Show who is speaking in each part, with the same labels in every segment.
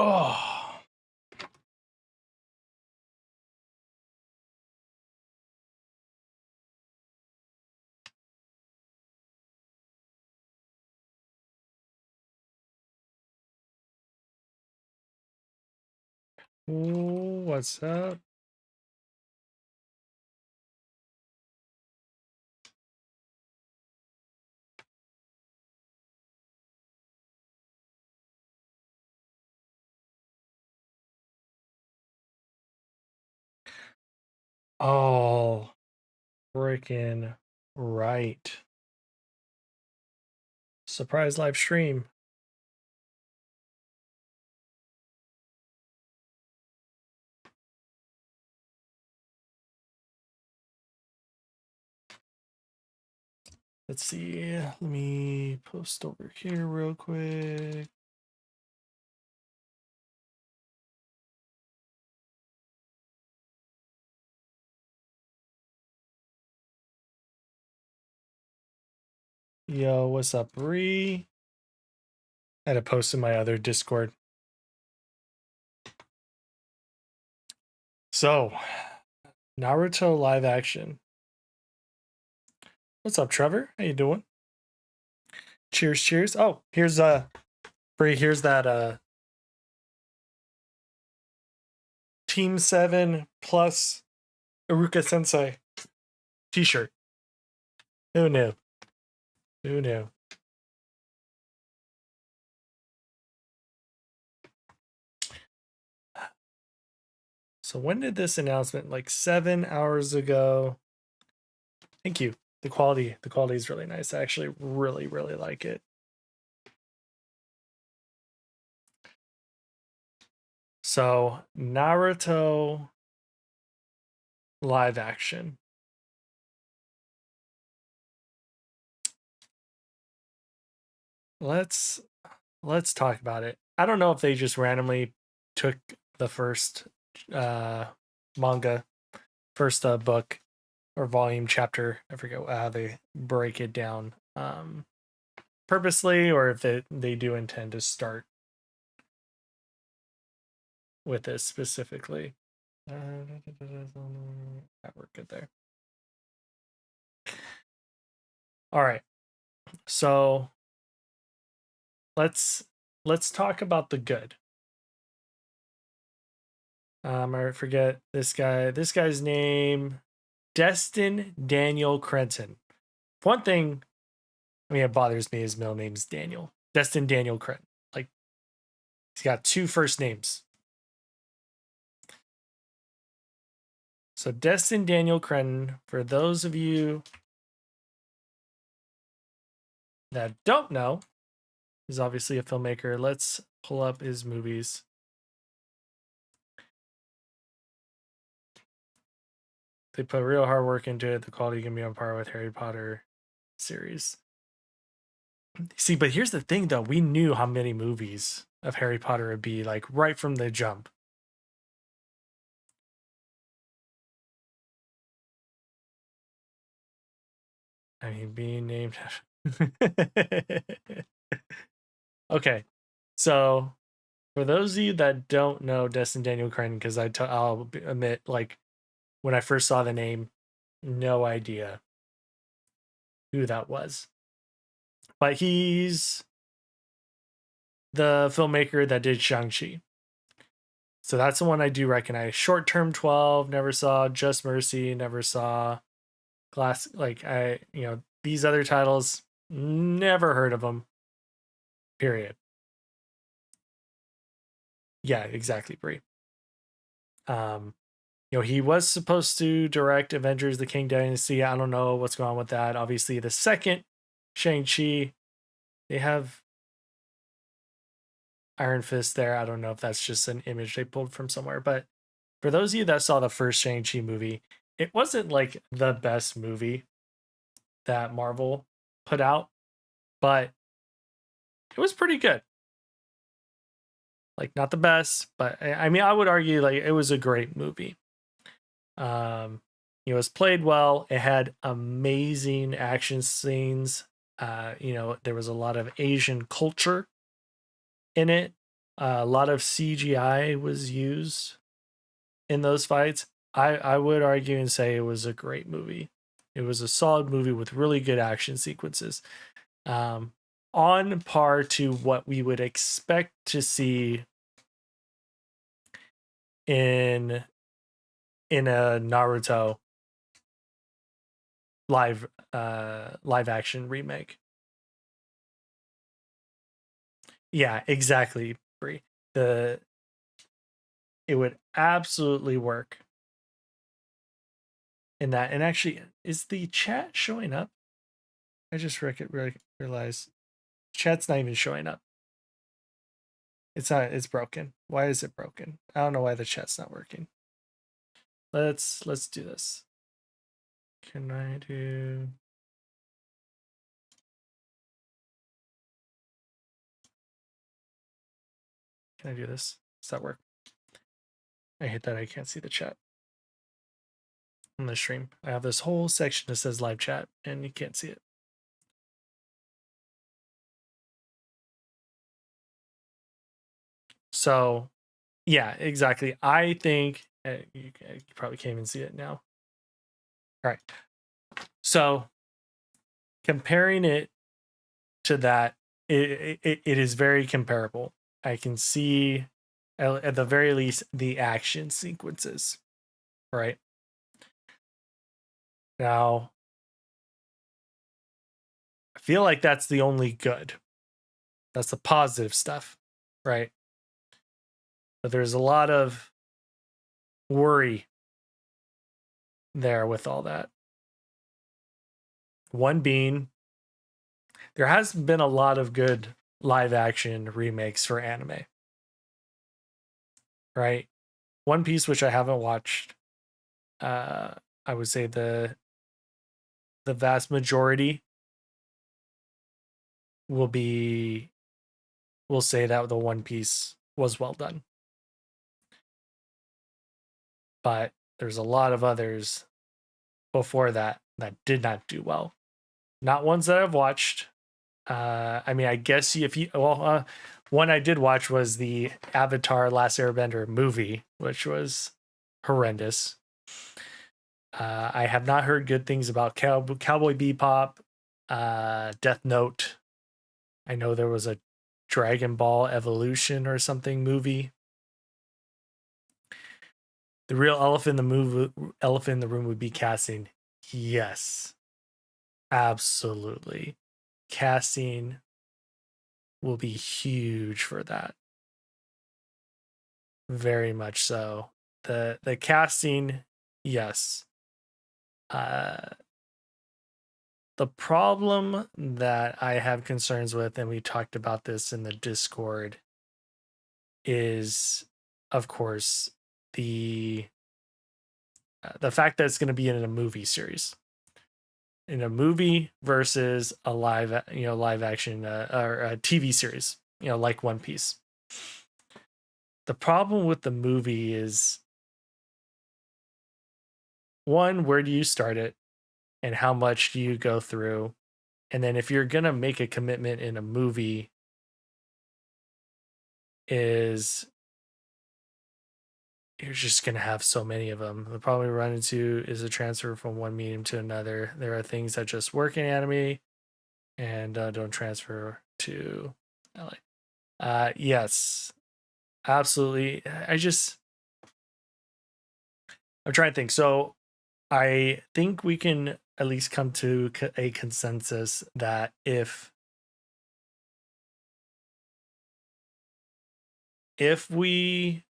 Speaker 1: Oh. Ooh, what's up? Oh, freaking right. Surprise live stream. Let's see. Let me post over here real quick. Yo, what's up, Bree? I had to post in my other Discord. So, Naruto live action. What's up, Trevor? How you doing? Cheers, cheers. Oh, here's Bree, here's that Team 7 plus Iruka Sensei t-shirt. Who knew? Who knew? So when did this announcement? Like 7 hours ago. Thank you. The quality is really nice. I actually really like it. So Naruto live action. Let's talk about it. I don't know if they just randomly took the first manga, first book or volume chapter. I forget how they break it down purposely, or if they do intend to start with this specifically. That worked good there. All right, so let's talk about the good. I forget this guy. This guy's name, Destin Daniel Crenton. One thing, I mean, it bothers me. His middle name's Daniel. Destin Daniel Crenton. Like, he's got 2 first names. So Destin Daniel Crenton, for those of you that don't know, is obviously a filmmaker. Let's pull up his movies. They put real hard work into it. The quality can be on par with Harry Potter series. See, but here's the thing though. We knew how many movies of Harry Potter would be, like, right from the jump. I mean, being named. Okay, so for those of you that don't know Destin Daniel Crenton, because I'll admit, like, when I first saw the name, no idea who that was. But he's the filmmaker that did Shang-Chi. So that's the one I do recognize. Short Term 12, never saw. Just Mercy, never saw. Glass, like, these other titles, never heard of them. Period. Yeah, exactly, Brie. He was supposed to direct Avengers: The King Dynasty. I don't know what's going on with that. Obviously, the second Shang-Chi, they have Iron Fist there. I don't know if that's just an image they pulled from somewhere. But for those of you that saw the first Shang-Chi movie, it wasn't like the best movie that Marvel put out, but it was pretty good. Like, not the best, but I mean, I would argue, like, it was a great movie. It was played well. It had amazing action scenes. There was a lot of Asian culture in it. A lot of CGI was used in those fights. I would argue and say it was a great movie. It was a solid movie with really good action sequences. Um, on par to what we would expect to see in a Naruto live action remake. Yeah, exactly. Brie. The It would absolutely work in that. And actually, is the chat showing up? I just realized chat's not even showing up. It's not. It's broken. Why is it broken? I don't know why the chat's not working. Let's do this. Can I do? Can I do this? Does that work? I hate that I can't see the chat on the stream. I have this whole section that says live chat, and you can't see it. So, yeah, exactly. I think you probably can't even see it now. All right. So, comparing it to that, it is very comparable. I can see, at the very least, the action sequences, right? Now, I feel like that's the only good. That's the positive stuff, right? But there's a lot of worry there with all that. One being, there has been a lot of good live action remakes for anime, right? One Piece, which I haven't watched, I would say the vast majority will say that the One Piece was well done. But there's a lot of others before that that did not do well. Not ones that I've watched. I mean, I guess one I did watch was the Avatar Last Airbender movie, which was horrendous. I have not heard good things about Cowboy Bebop, Death Note. I know there was a Dragon Ball Evolution or something movie. The real elephant in the room would be casting. Yes, absolutely. Casting will be huge for that. Very much so. The casting, yes. The problem that I have concerns with, and we talked about this in the Discord, is, of course, the fact that it's going to be in a movie series, in a movie versus a live action or a TV series, like One Piece. The problem with the movie is, one, where do you start it and how much do you go through? And then if you're going to make a commitment in a movie, is you're just going to have so many of them. The problem we run into is a transfer from one medium to another. There are things that just work in anime and don't transfer to LA. Yes, absolutely. I'm trying to think. So I think we can at least come to a consensus that if we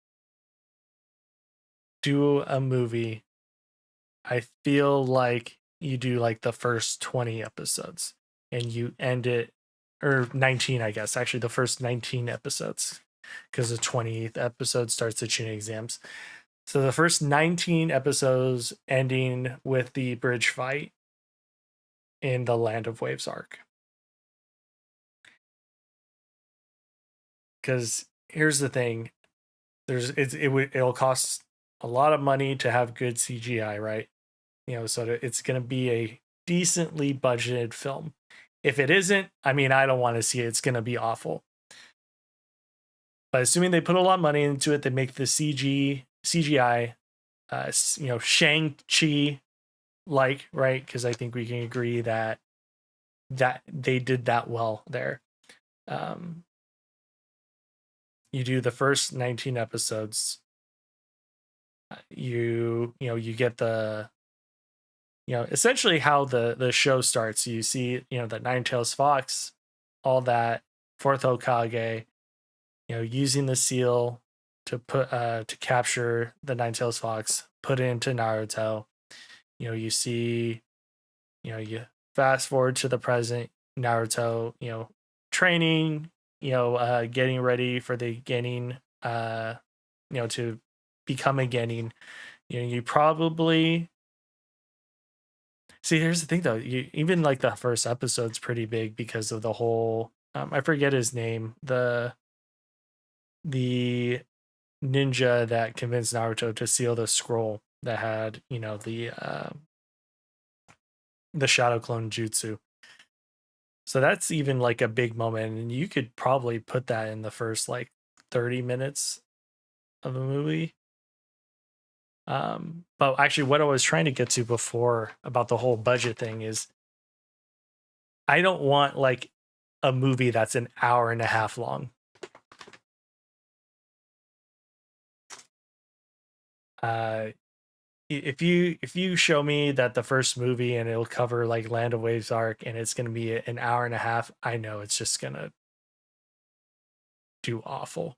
Speaker 1: do a movie, I feel like you do like the first 20 episodes and you end it, or 19, I guess, actually the first 19 episodes, because the 20th episode starts the tuning exams. So the first 19 episodes ending with the bridge fight in the Land of Waves arc. Because here's the thing, it'll cost a lot of money to have good CGI, right? So it's going to be a decently budgeted film. If it isn't, I mean, I don't want to see it. It's going to be awful. But assuming they put a lot of money into it, they make the CGI, Shang-Chi like, right? Because I think we can agree that they did that well there. You do the first 19 episodes. You get the essentially how the show starts. You see the Nine-Tails Fox, all that, fourth Hokage, using the seal to put to capture the Nine-Tails Fox, put it into Naruto. You see, you fast forward to the present, Naruto, training, getting ready for the Genin, to become a Genin. You probably see. Here's the thing, though. Even like the first episode's pretty big because of the whole. I forget his name. The ninja that convinced Naruto to seal the scroll that had the shadow clone jutsu. So that's even like a big moment, and you could probably put that in the first like 30 minutes of a movie. But actually, what I was trying to get to before about the whole budget thing is, I don't want like a movie that's an hour and a half long. If you show me that the first movie and it'll cover like Land of Waves arc and it's going to be an hour and a half, I know it's just going to do awful.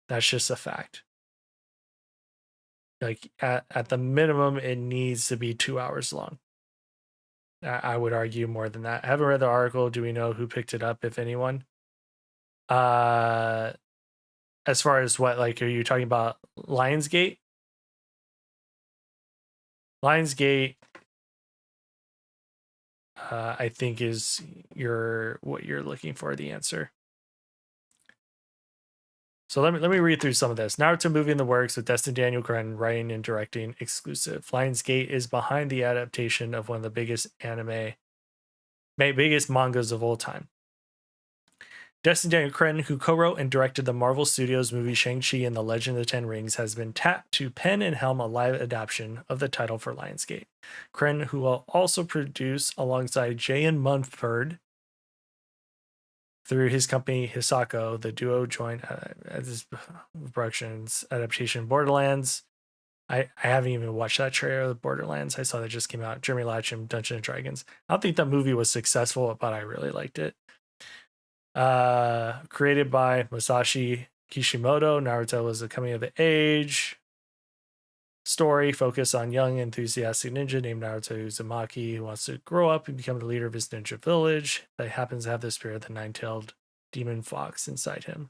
Speaker 1: That's just a fact. Like at the minimum, it needs to be 2 hours long. I would argue more than that. I haven't read the article. Do we know who picked it up, if anyone? As far as what, like, are you talking about Lionsgate? Lionsgate, I think is what you're looking for, the answer. So let me read through some of this. Naruto movie in the works with Destin Daniel Cretton writing and directing exclusive. Lionsgate is behind the adaptation of one of the biggest mangas of all time. Destin Daniel Cretton, who co-wrote and directed the Marvel Studios movie Shang-Chi and the Legend of the Ten Rings, has been tapped to pen and helm a live adaptation of the title for Lionsgate. Cretton, who will also produce alongside Jay and Munford through his company Hisako, the duo joined this productions adaptation Borderlands. I haven't even watched that trailer of Borderlands. I saw that just came out. Jeremy Latcham, Dungeons and Dragons. I don't think that movie was successful, but I really liked it. Created by Masashi Kishimoto, Naruto was a coming of age story focused on young enthusiastic ninja named Naruto Uzumaki who wants to grow up and become the leader of his ninja village, but happens to have the spirit of the nine-tailed demon fox inside him.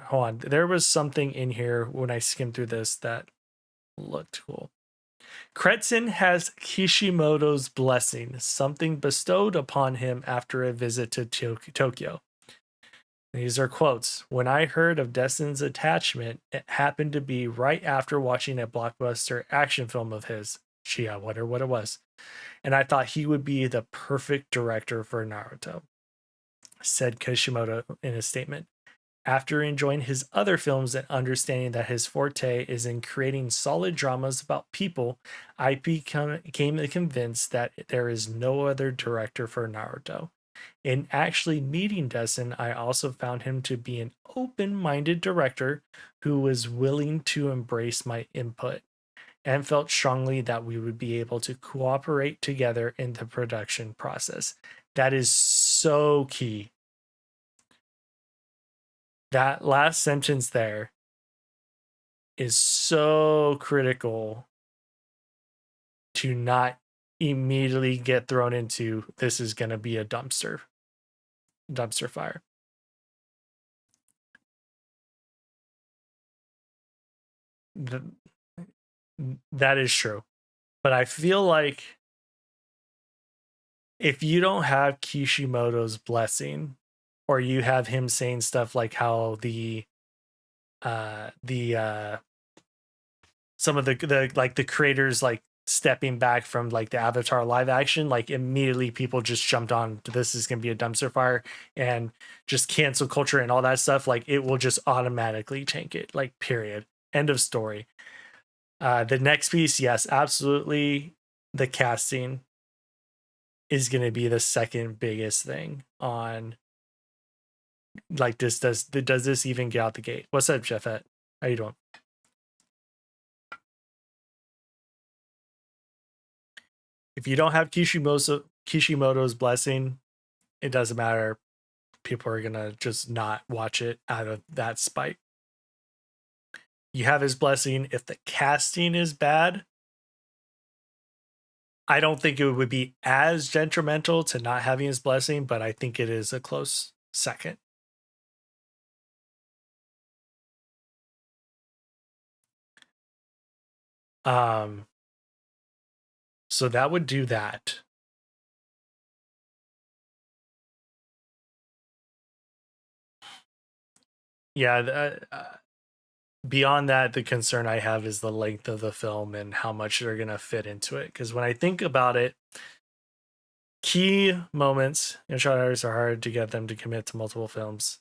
Speaker 1: Hold on, there was something in here when I skimmed through this that looked cool. Cretton has Kishimoto's blessing, something bestowed upon him after a visit to Tokyo. These are quotes. When I heard of Destin's attachment, it happened to be right after watching a blockbuster action film of his. Gee, I wonder what it was. And I thought he would be the perfect director for Naruto, said Kishimoto in a statement. After enjoying his other films and understanding that his forte is in creating solid dramas about people, I became convinced that there is no other director for Naruto. In actually meeting Destin, I also found him to be an open-minded director who was willing to embrace my input and felt strongly that we would be able to cooperate together in the production process. That is so key. That last sentence there is so critical to not immediately get thrown into this is going to be a dumpster fire. That is true. But I feel like if you don't have Kishimoto's blessing, or you have him saying stuff like how some of the like the creators like stepping back from like the Avatar live action, like immediately people just jumped on this is going to be a dumpster fire and just cancel culture and all that stuff. Like it will just automatically tank it, like period. End of story. The next piece, yes, absolutely. The casting is going to be the second biggest thing on like this. Does this even get out the gate? What's up, Jeffette? How you doing? If you don't have Kishimoto's blessing, it doesn't matter. People are gonna just not watch it out of that spite. You have his blessing. If the casting is bad, I don't think it would be as detrimental to not having his blessing, but I think it is a close second. So that would do that. Yeah, beyond that, the concern I have is the length of the film and how much they're going to fit into it. Because when I think about it, key moments in short artists are hard to get them to commit to multiple films.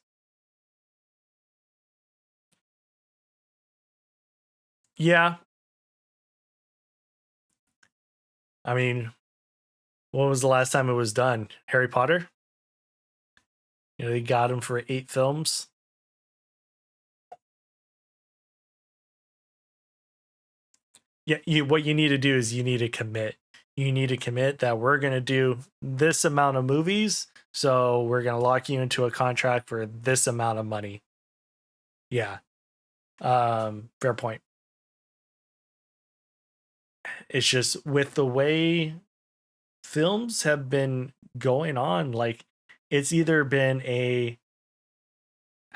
Speaker 1: Yeah. I mean, when was the last time it was done? Harry Potter? You know, they got him for 8 films. Yeah, what you need to do is you need to commit. You need to commit that we're going to do this amount of movies, so we're going to lock you into a contract for this amount of money. Yeah. Fair point. It's just with the way films have been going on, like it's either been a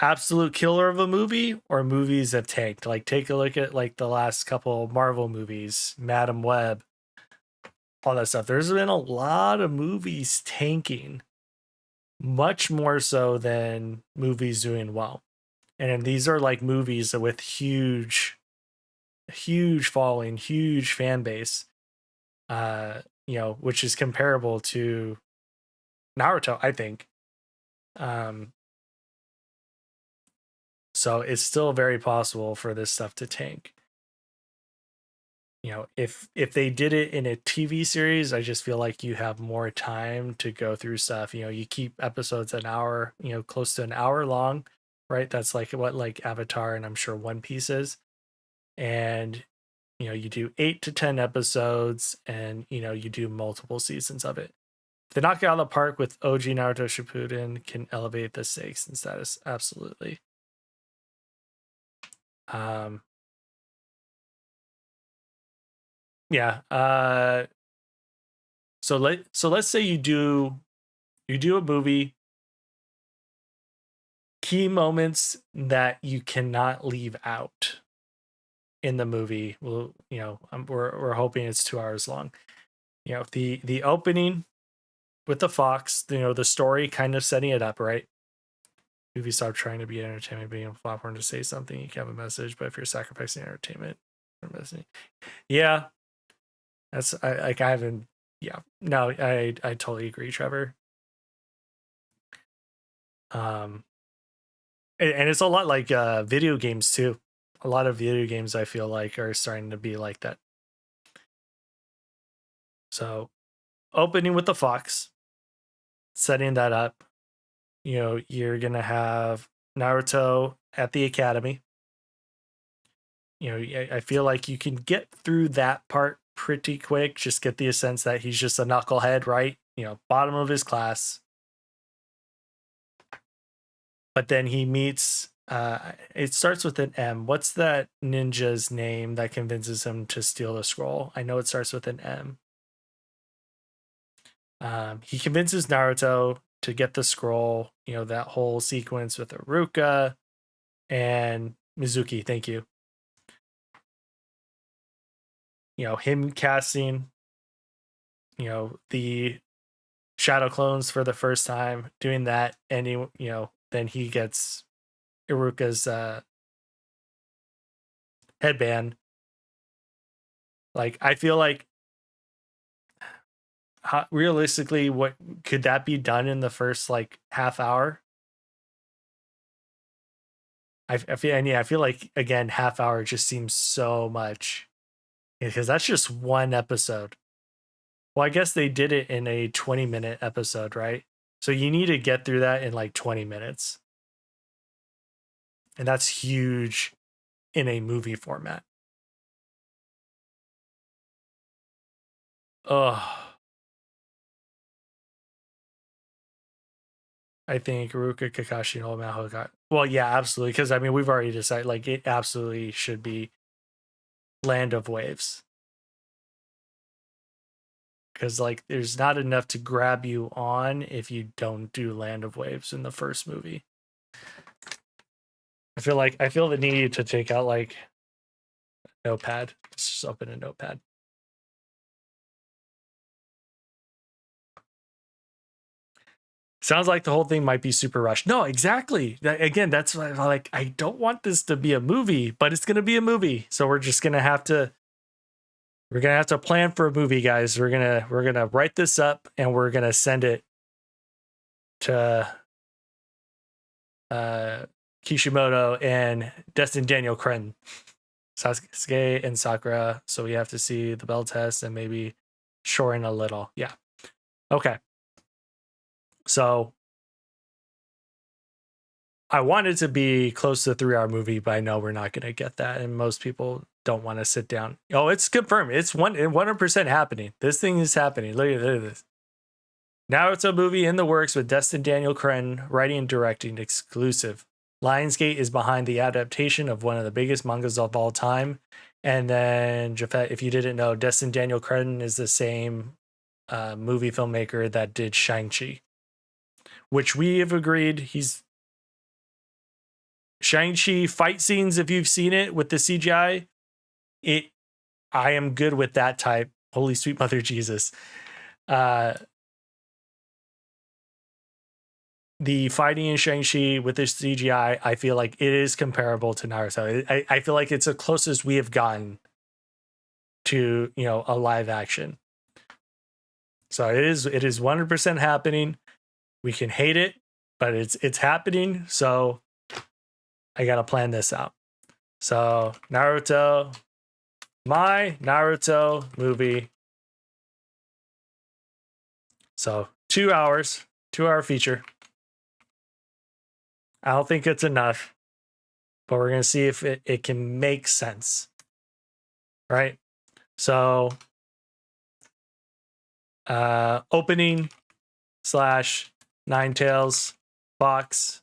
Speaker 1: absolute killer of a movie or movies have tanked. Like take a look at like the last couple Marvel movies, Madam Web, all that stuff. There's been a lot of movies tanking, much more so than movies doing well. And these are like movies with huge following, huge fan base. You know, which is comparable to Naruto, I think. So it's still very possible for this stuff to tank. You know, if they did it in a TV series, I just feel like you have more time to go through stuff. You know, you keep episodes an hour, you know, close to an hour long, right? That's like what like Avatar and I'm sure One Piece is. And you know, you do 8 to 10 episodes and you know, you do multiple seasons of it. If they knock it out of the park with OG Naruto Shippuden, can elevate the stakes and status. Absolutely. Yeah. So let's say you do a movie, key moments that you cannot leave out in the movie. Well, you know, we're hoping it's 2 hours long. You know, the opening with the fox, you know, the story kind of setting it up, right? Movie stop trying to be entertainment, being a platform to say something, you can have a message, but if you're sacrificing entertainment, yeah, that's I haven't. Yeah, no, I totally agree, Trevor. And it's a lot like video games too. A lot of video games I feel like are starting to be like that. So, opening with the fox, setting that up. You know, you're gonna have Naruto at the academy. You know, I feel like you can get through that part pretty quick. Just get the sense that he's just a knucklehead, right? You know, bottom of his class. But then he meets it starts with an M. What's that ninja's name that convinces him to steal the scroll? I know it starts with an M. He convinces Naruto to get the scroll, you know, that whole sequence with Iruka and Mizuki, thank you. You know, him casting, you know, the shadow clones for the first time, doing that, and he, you know, then he gets Iruka's headband. Like, I feel like realistically, what could that be done in the first like half hour? I feel, and yeah, I feel like again, half hour just seems so much because that's just one episode. Well, I guess they did it in a 20-minute episode, right? So you need to get through that in like 20 minutes. And that's huge in a movie format. Oh, I think Ruka Kakashi no Maho got. Well, yeah, absolutely. Because I mean, we've already decided like it absolutely should be Land of Waves. Because like there's not enough to grab you on if you don't do Land of Waves in the first movie. I feel the need to take out like notepad. Let's just open a notepad. Sounds like the whole thing might be super rushed. No, exactly. Again, that's why like I don't want this to be a movie, but it's gonna be a movie. So we're gonna have to plan for a movie, guys. We're gonna write this up and we're gonna send it to Kishimoto and Destin Daniel Cretton, Sasuke and Sakura. So we have to see the bell test and maybe shorten a little. Yeah. Okay. So I wanted to be close to the 3-hour movie, but I know we're not going to get that. And most people don't want to sit down. Oh, it's confirmed. It's 100% happening. This thing is happening. Look at this. Naruto movie in the works with Destin Daniel Cretton writing and directing, exclusive. Lionsgate is behind the adaptation of one of the biggest mangas of all time. And then, Jafet, if you didn't know, Destin Daniel Cretton is the same movie filmmaker that did Shang-Chi, which we have agreed he's Shang-Chi fight scenes, if you've seen it with the CGI, I am good with that type. Holy sweet mother Jesus. The fighting in Shang-Chi with the CGI, I feel like it is comparable to Naruto. I feel like it's the closest we have gotten to, a live action. So it is 100% happening. We can hate it, but it's happening. So I got to plan this out. So Naruto, my Naruto movie. So 2 hours, 2-hour feature. I don't think it's enough, but we're going to see if it can make sense. Right? So opening / Ninetales Fox.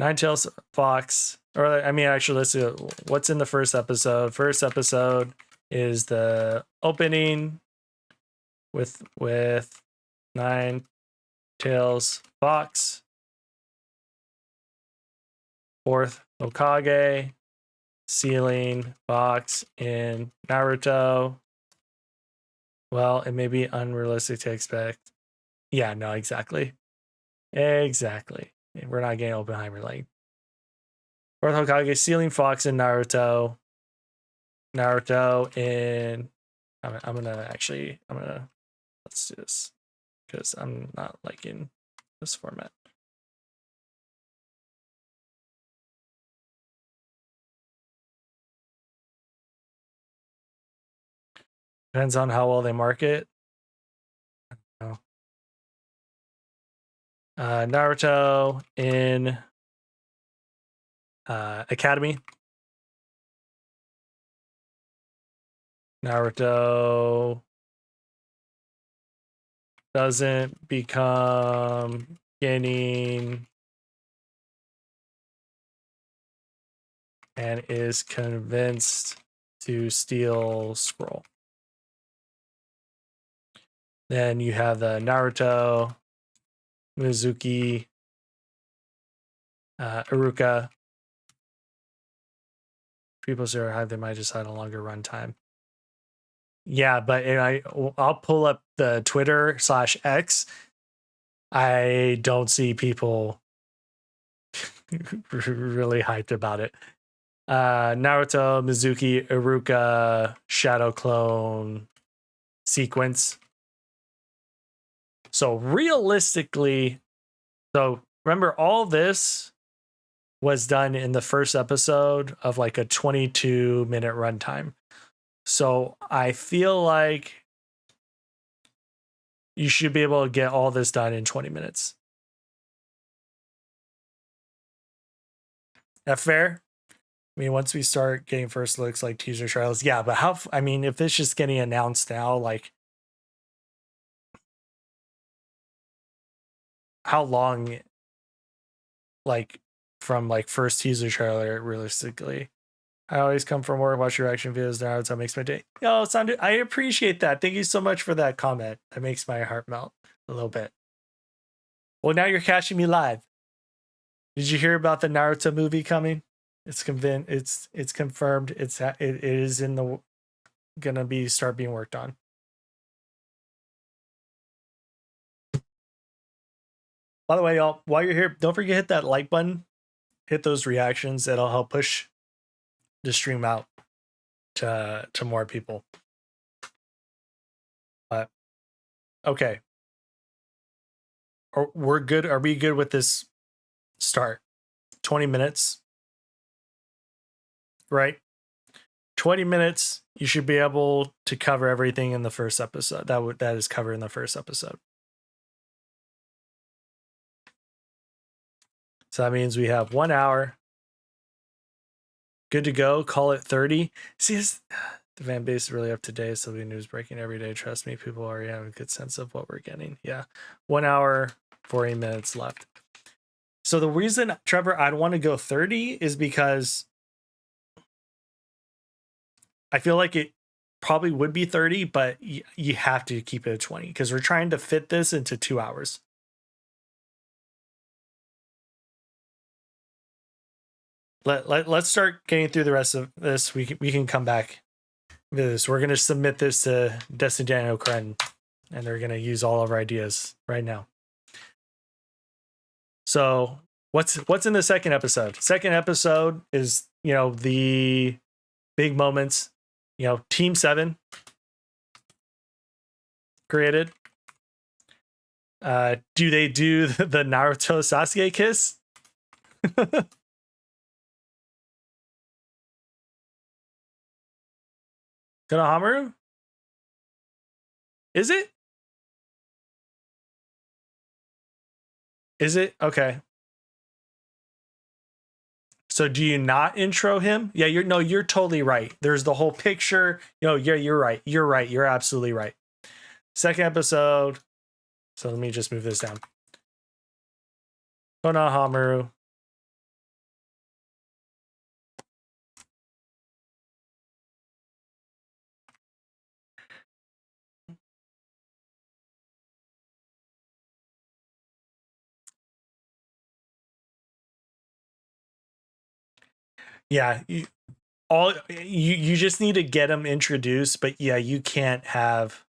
Speaker 1: Ninetales Fox. Or I mean, actually, let's see what's in the first episode. First episode is the opening with Ninetales Fox. Fourth Hokage. Ceiling box in Naruto. Well, it may be unrealistic to expect. Yeah, no, exactly. Exactly. We're not getting Oppenheimer like. Fourth Hokage, Ceiling Fox in Naruto. Naruto in. I'm gonna let's do this because I'm not liking this format. Depends on how well they market. Naruto in Academy. Naruto doesn't become Genin and is convinced to steal scroll. Then you have the Naruto, Mizuki, Iruka. People say are high, they might just have a longer runtime. Yeah, but I'll pull up the Twitter /X. I don't see people really hyped about it. Naruto, Mizuki, Iruka, Shadow Clone sequence. So realistically, so remember all this was done in the first episode of like a 22-minute runtime. So I feel like you should be able to get all this done in 20 minutes. That fair? I mean, once we start getting first looks like teaser trailers, yeah, but I mean, if it's just getting announced now, like, how long, like, from like first teaser trailer, realistically? I always come from work, watch your reaction videos. Naruto makes my day. Yo, Sandu, I appreciate that. Thank you so much for that comment. That makes my heart melt a little bit. Well, now you're catching me live. Did you hear about the Naruto movie coming? It's it's confirmed. It is in the gonna be start being worked on. By the way, y'all, while you're here, don't forget to hit that like button, hit those reactions. It'll help push the stream out to more people. But okay, we're good. Are we good with this start? 20 minutes, right? 20 minutes. You should be able to cover everything in the first episode. That is covered in the first episode. So that means we have 1 hour. Good to go. Call it 30. See, the fan base is really up to date. So the news breaking every day. Trust me, people already have a good sense of what we're getting. Yeah. 1 hour, 40 minutes left. So the reason, Trevor, I'd want to go 30 is because I feel like it probably would be 30, but you have to keep it at 20 because we're trying to fit this into 2 hours. Let's start getting through the rest of this. We can come back to this. We're going to submit this to Daniel Cretton, and they're going to use all of our ideas right now. So what's in the second episode? Second episode is, the big moments. Team 7 created. Do they do the Naruto Sasuke kiss? Konohamaru? Is it? Is it? Okay. So do you not intro him? Yeah, you're totally right. There's the whole picture. Yeah, you're right. You're right. You're absolutely right. Second episode. So let me just move this down. Konohamaru. Yeah, you just need to get him introduced, but yeah, you can't have.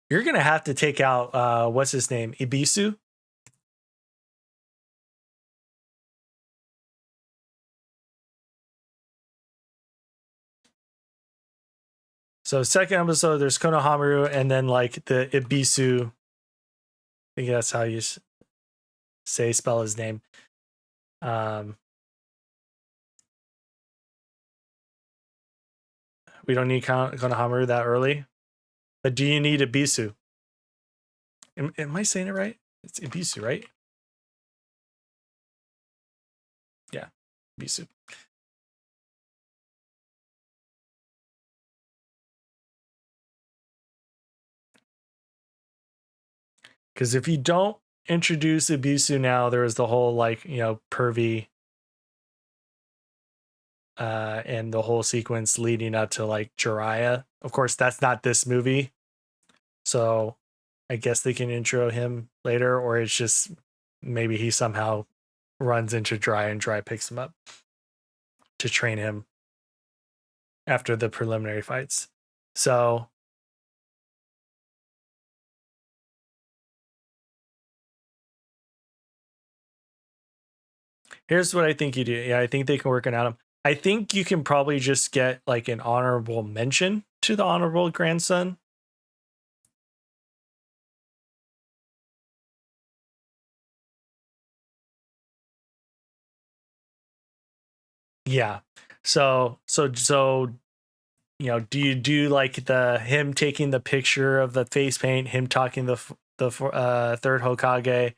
Speaker 1: You're gonna have to take out what's his name, Ibisu. So second episode, there's Konohamaru, and then like the Ibisu. I think that's how you spell his name. We don't need Konohamaru that early, but do you need Ibisu? Am I saying it right? It's Ibisu, right? Yeah, Ibisu. Because if you don't introduce Ibisu now, there is the whole pervy and the whole sequence leading up to like Jiraiya. Of course, that's not this movie. So I guess they can intro him later, or it's just maybe he somehow runs into Jiraiya and Jiraiya picks him up to train him after the preliminary fights. So Here's what I think you do. Yeah, I think they can work it out. I think you can probably just get like an honorable mention to the honorable grandson. Yeah. So you know, do you do like the him taking the picture of the face paint, him talking the third Hokage,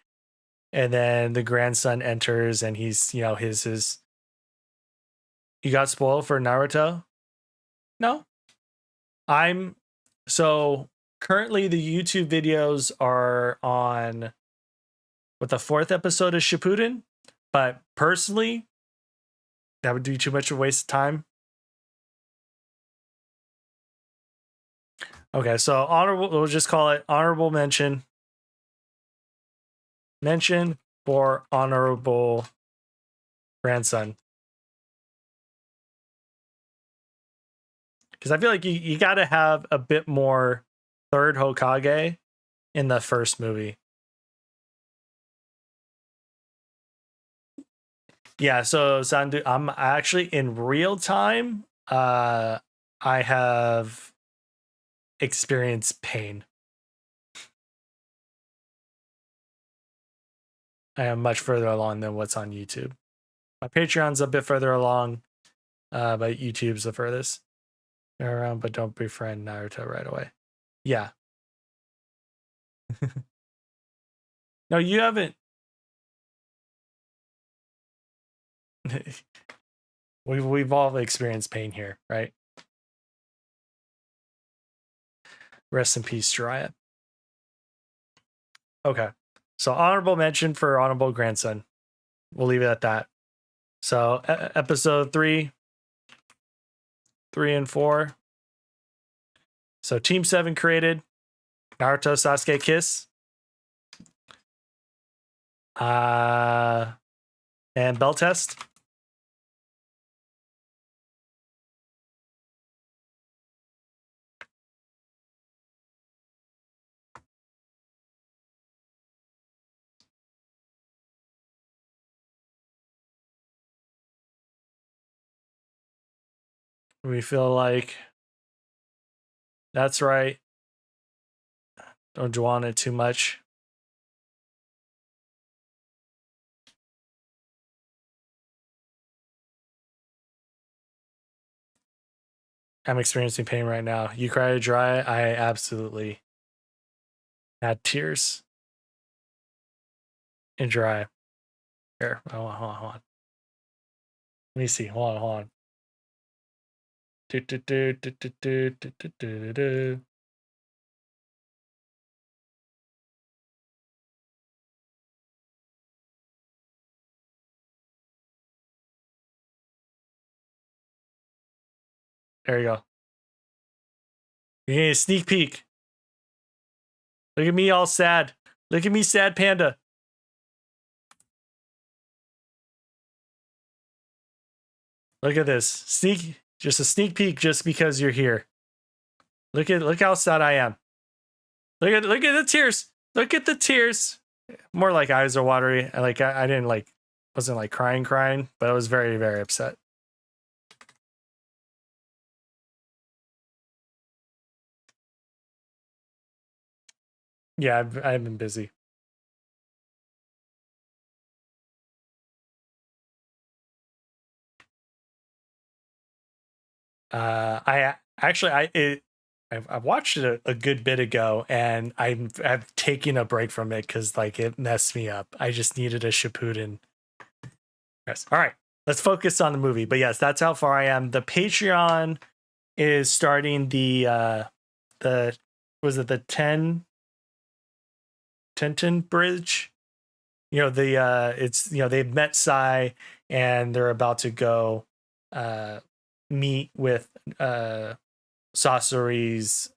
Speaker 1: and then the grandson enters and he's, you know, his you got spoiled for Naruto? No. I'm so currently the YouTube videos are on what the fourth episode of Shippuden, but personally, that would be too much of a waste of time. Okay, so honorable, we'll just call it honorable mention. Mention for honorable grandson. Because I feel like you got to have a bit more third Hokage in the first movie. Yeah, so Sandu, I'm actually in real time. I have experienced pain. I am much further along than what's on YouTube. My Patreon's a bit further along, but YouTube's the furthest. Go around, but don't befriend Naruto right away. Yeah. No, you haven't. We've all experienced pain here, right? Rest in peace, Jiraiya. Okay. So honorable mention for honorable grandson. We'll leave it at that. So episode 3, 3 and 4. So Team 7 created Naruto Sasuke Kiss. And bell test. We feel like that's right. Don't dwell on it too much. I'm experiencing pain right now. You cried dry. I absolutely had tears in dry. Here, hold on. Let me see. Hold on. Do, do, do, do, do, do, do, do, do, do. There you go. You're getting a sneak peek. Look at me all sad. Look at me, sad panda. Look at this. Just a sneak peek just because you're here. Look how sad I am. Look at the tears. Look at the tears. More like eyes are watery. I didn't wasn't like crying, but I was very, very upset. Yeah, I've been busy. I've watched it a good bit ago, and I've taken a break from it because like it messed me up. I just needed a Shippuden. Yes. All right, let's focus on the movie. But yes, that's how far I am. The Patreon is starting the was it the 10 bridge? You know, it's, you know, they've met Sai and they're about to go meet with Sasori's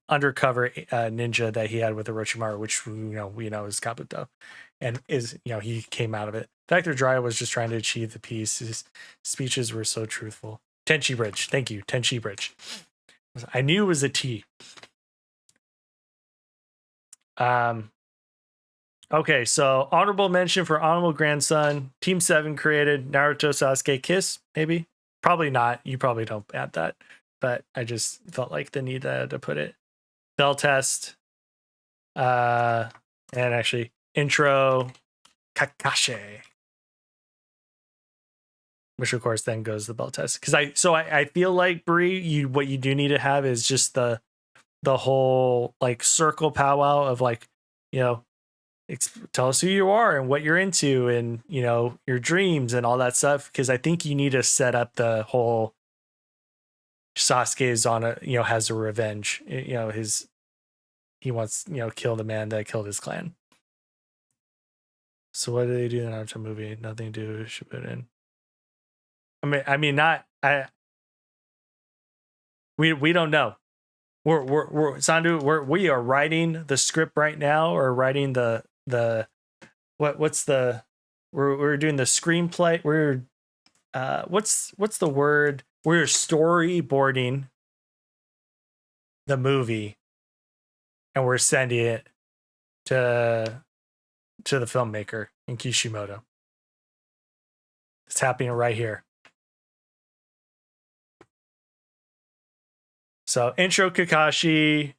Speaker 1: undercover ninja that he had with Orochimaru, which we know is Kabuto, and is, you know, he came out of it. Dr. Jiraiya was just trying to achieve the peace. His speeches were so truthful. Tenchi Bridge, thank you, Tenchi Bridge. I knew it was a T. Okay, so honorable mention for honorable grandson. Team 7 created Naruto Sasuke Kiss, maybe? Probably not. You probably don't add that. But I just felt like the need to put it. Bell test. And actually, intro Kakashi. Which of course then goes the bell test. Because I feel like Bree, what you do need to have is just the whole like circle powwow of like, you know, tell us who you are and what you're into and, you know, your dreams and all that stuff. Because I think you need to set up the whole Sasuke is on a, you know, has a revenge. You know, he wants, you know, kill the man that killed his clan. So what do they do in the Naruto movie? Nothing to do with Shippuden. I mean, not we don't know. We're Sandu. We are writing the script right now, or writing the what's the we're doing the screenplay. We're what's the word? We're storyboarding the movie, and we're sending it to the filmmaker in Kishimoto. It's happening right here. So intro Kakashi,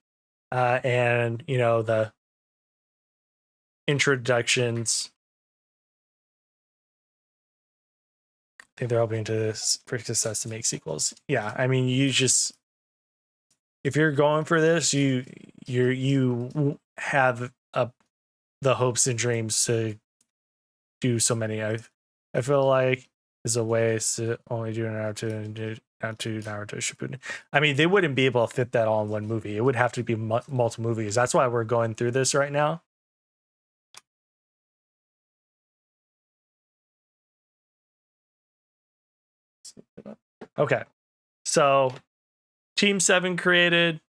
Speaker 1: and you know the introductions. I think they're hoping to pretty success to make sequels. Yeah, I mean, you just if you're going for this, you have the hopes and dreams to do so many. I feel like is a way to only do Naruto and do Naruto Shippuden. I mean, they wouldn't be able to fit that all in one movie. It would have to be multiple movies. That's why we're going through this right now. Okay, so Team 7 created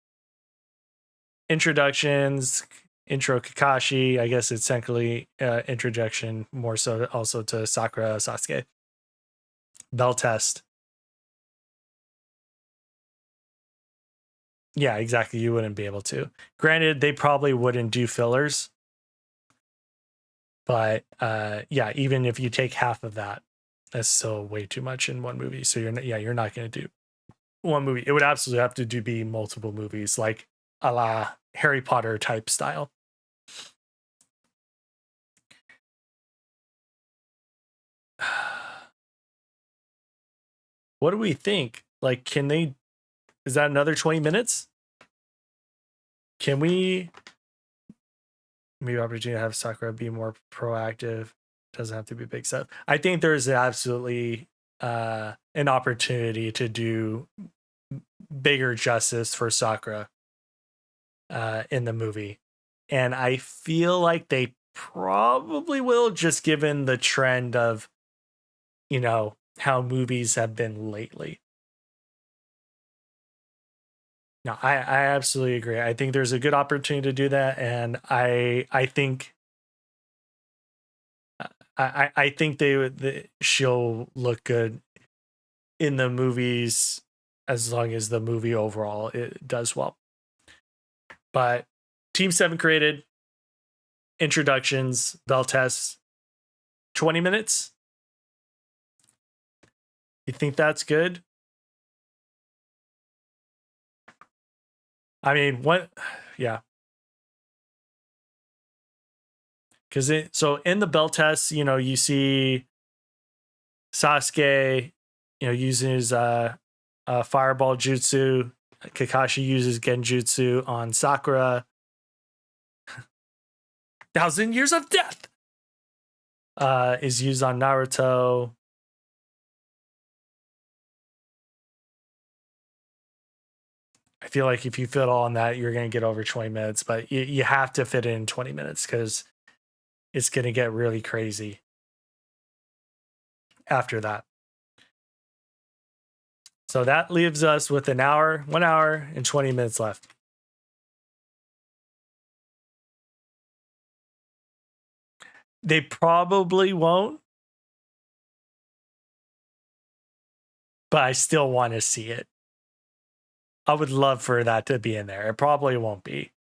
Speaker 1: introductions. Intro Kakashi, I guess it's technically introduction more so also to Sakura Sasuke. Bell test. Yeah, exactly. You wouldn't be able to. Granted, they probably wouldn't do fillers. But yeah, even if you take half of that, that's still way too much in one movie. So you're not going to do one movie. It would absolutely have to be multiple movies, like a la Harry Potter type style. What do we think? Like, is that another 20 minutes? Can we maybe opportunity to have Sakura be more proactive? Doesn't have to be big stuff. I think there's absolutely an opportunity to do bigger justice for Sakura in the movie. And I feel like they probably will, just given the trend of, you know, how movies have been lately. No, I absolutely agree. I think there's a good opportunity to do that, and I think I think she'll look good in the movies as long as the movie overall it does well. But Team 7 created introductions, bell tests, 20 minutes. You think that's good? I mean, what? Yeah. Because so in the bell test, you know, you see Sasuke, you know, using his fireball jutsu. Kakashi uses genjutsu on Sakura. 1,000 years of death is used on Naruto. I feel like if you fit all on that, you're going to get over 20 minutes, but you have to fit it in 20 minutes because it's going to get really crazy after that. So that leaves us with 1 hour and 20 minutes left. They probably won't, but I still want to see it. I would love for that to be in there. It probably won't be.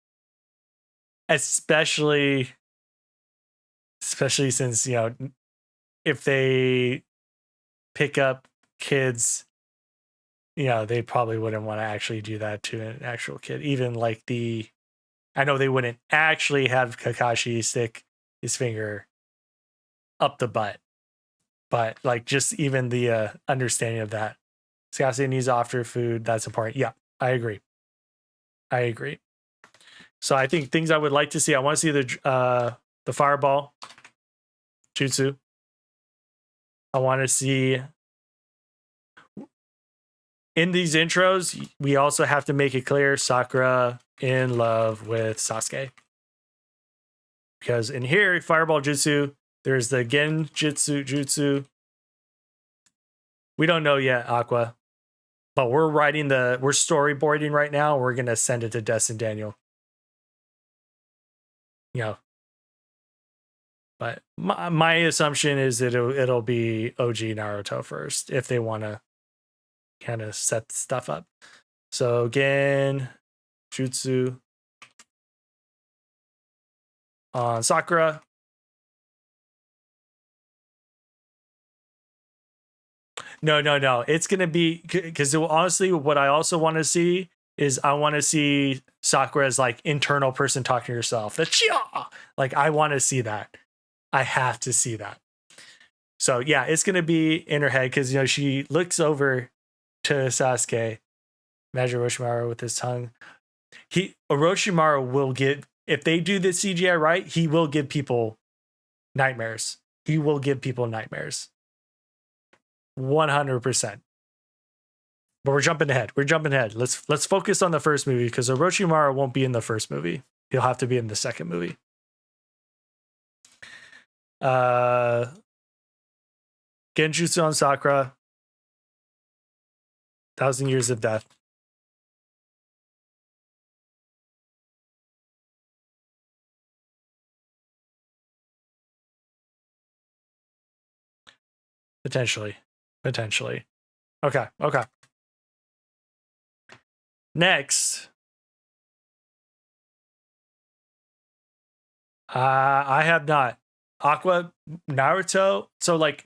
Speaker 1: Especially especially since, you know, if they pick up kids, you know, they probably wouldn't want to actually do that to an actual kid. Even like I know they wouldn't actually have Kakashi stick his finger up the butt, but like just even the understanding of that. Sasuke needs after food. That's important. Yeah, I agree. I agree. So I think things I would like to see. I want to see the fireball jutsu. I want to see in these intros. We also have to make it clear Sakura in love with Sasuke, because in here fireball jutsu, there's the genjutsu jutsu. We don't know yet, Aqua, but we're storyboarding right now. We're gonna send it to Des and Daniel. You know, but my assumption is that it'll be OG Naruto first if they want to kind of set stuff up. So again, jutsu on Sakura. No. It's gonna be because honestly, what I also want to see is I want to see Sakura as like internal person talking to herself. The chia, like I want to see that. I have to see that. So yeah, it's gonna be in her head because, you know, she looks over to Sasuke. Imagine Orochimaru with his tongue. Orochimaru will give, if they do the CGI right, he will give people nightmares. He will give people nightmares. 100%. But we're jumping ahead. Let's focus on the first movie because Orochimaru won't be in the first movie. He'll have to be in the second movie. Genjutsu on Sakura. 1,000 Years of Death. Potentially. Okay. Next. I have not. Aqua, Naruto. So like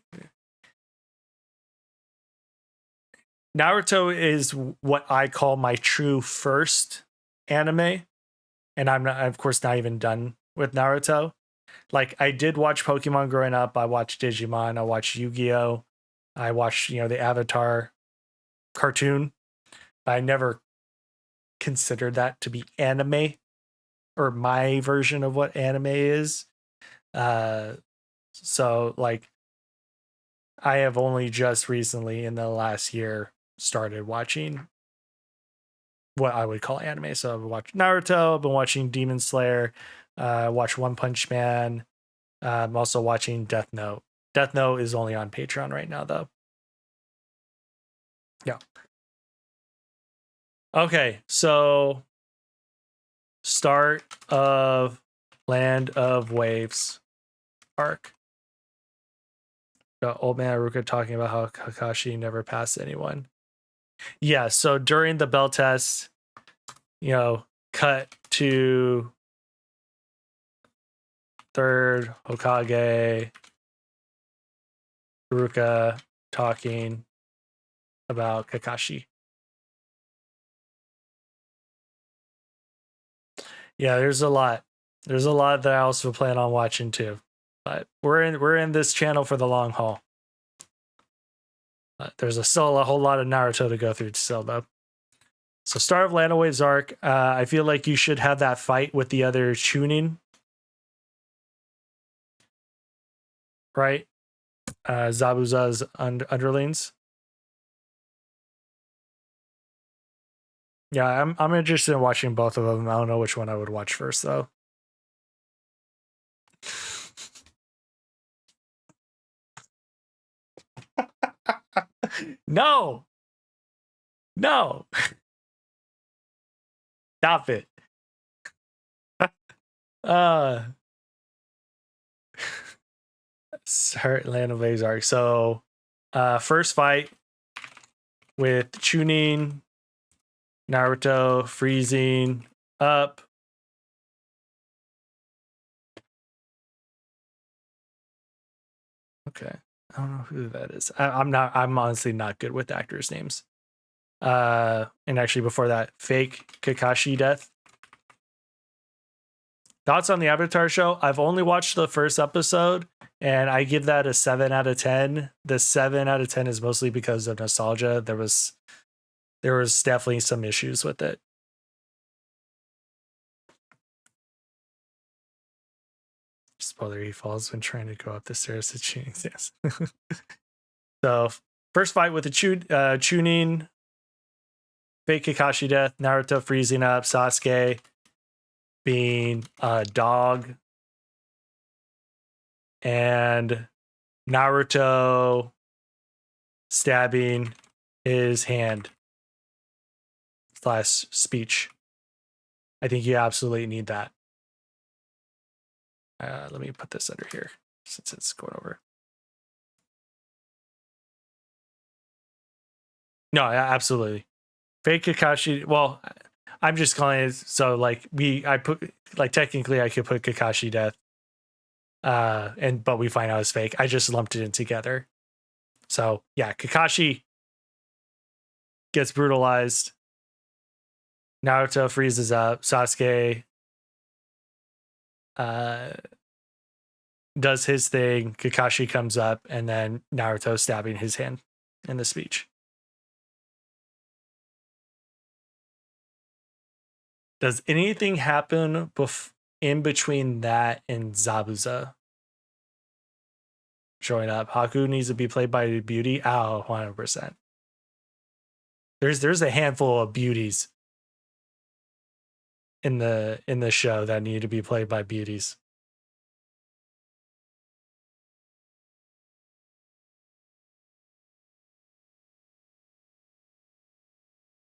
Speaker 1: Naruto is what I call my true first anime. And I'm not, of course, not even done with Naruto. Like I did watch Pokemon growing up. I watched Digimon. I watched Yu-Gi-Oh. I watched, you know, the Avatar cartoon. I never considered that to be anime or my version of what anime is. So like I have only just recently in the last year started watching what I would call anime. So I've watched Naruto, I've been watching Demon Slayer, watched One Punch Man. I'm also watching Death Note. Death Note is only on Patreon right now, though. Yeah. Okay, so start of Land of Waves arc. Got old man Aruka talking about how Kakashi never passed anyone. Yeah, so during the bell test, you know, cut to third Hokage Aruka talking about Kakashi. Yeah, there's a lot. There's a lot that I also plan on watching too. But we're in this channel for the long haul. There's still a whole lot of Naruto to go through still though. So start of Land of Waves arc. I feel like you should have that fight with the other Chunin. Right? Zabuza's underlings. Yeah, I'm interested in watching both of them. I don't know which one I would watch first though. No. Stop it. Start Land of Waves arc. So first fight with Chunin, Naruto freezing up. Okay. I don't know who that is. I'm honestly not good with actors' names. And actually before that, fake Kakashi death. Thoughts on the Avatar show? I've only watched the first episode and I give that a 7 out of 10. The 7 out of 10 is mostly because of nostalgia. There was definitely some issues with it. Spoiler, he falls when trying to go up the stairs to Chunin. Yes. So first fight with the Chunin, fake Kakashi death, Naruto freezing up, Sasuke being a dog, and Naruto stabbing his hand / speech. I think you absolutely need that. Let me put this under here since it's going over. No, absolutely. Fake Kakashi. Well, I'm just calling it so like I put like technically I could put Kakashi death. But we find out it's fake. I just lumped it in together. So yeah, Kakashi gets brutalized. Naruto freezes up. Sasuke does his thing. Kakashi comes up, and then Naruto stabbing his hand in the speech. Does anything happen in between that and Zabuza showing up? Haku needs to be played by beauty. Oh, 100%. There's a handful of beauties in the show that need to be played by beauties.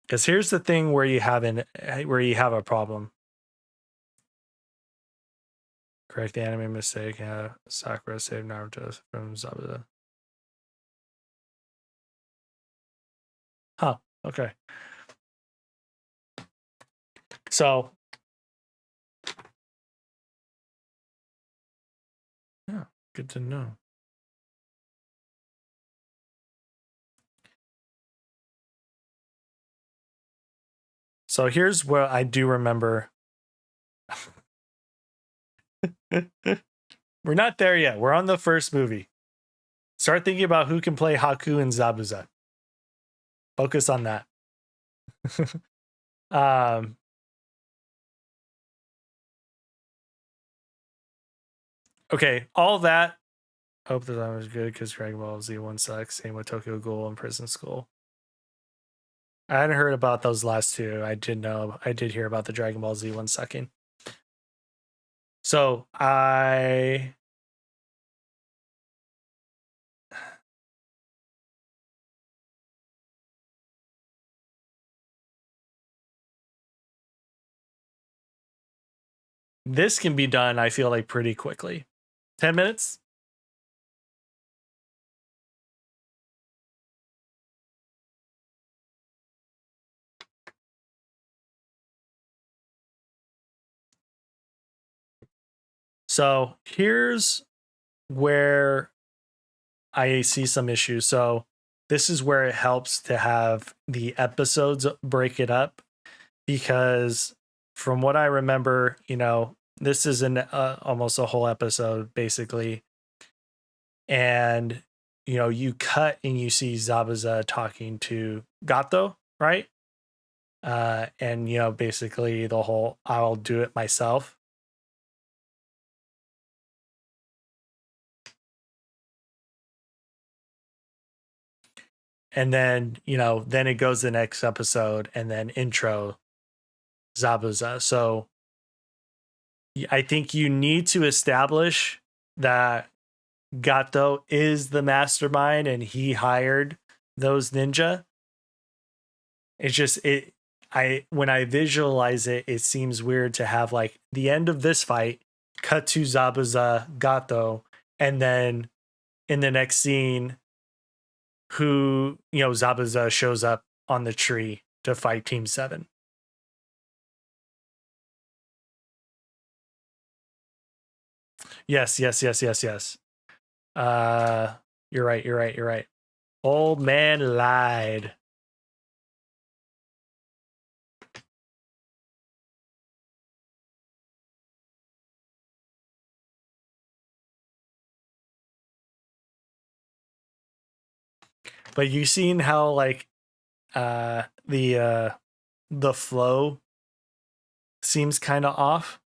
Speaker 1: Because here's the thing where you have a problem. Correct the anime mistake. Sakura saved Naruto from Zabuza. Huh. Okay. So yeah, good to know. So here's what I do remember. We're not there yet. We're on the first movie. Start thinking about who can play Haku and Zabuza. Focus on that. Okay, all that. Hope that was good because Dragon Ball Z1 sucks. Same with Tokyo Ghoul and Prison School. I hadn't heard about those last two. I did hear about the Dragon Ball Z1 sucking. So this can be done, I feel like, pretty quickly. 10 minutes? So here's where I see some issues. So this is where it helps to have the episodes break it up, because from what I remember, this is almost a whole episode basically. And, you cut and you see Zabuza talking to Gato, right? And, basically the whole I'll do it myself. And then, then it goes the next episode and then intro Zabuza. So I think you need to establish that Gato is the mastermind and he hired those ninja. It's just when I visualize it, it seems weird to have like the end of this fight cut to Zabuza Gato, and then in the next scene Zabuza shows up on the tree to fight Team 7. Yes. You're right. You're right. You're right. Old man lied. But you seen how like the flow seems kind of off?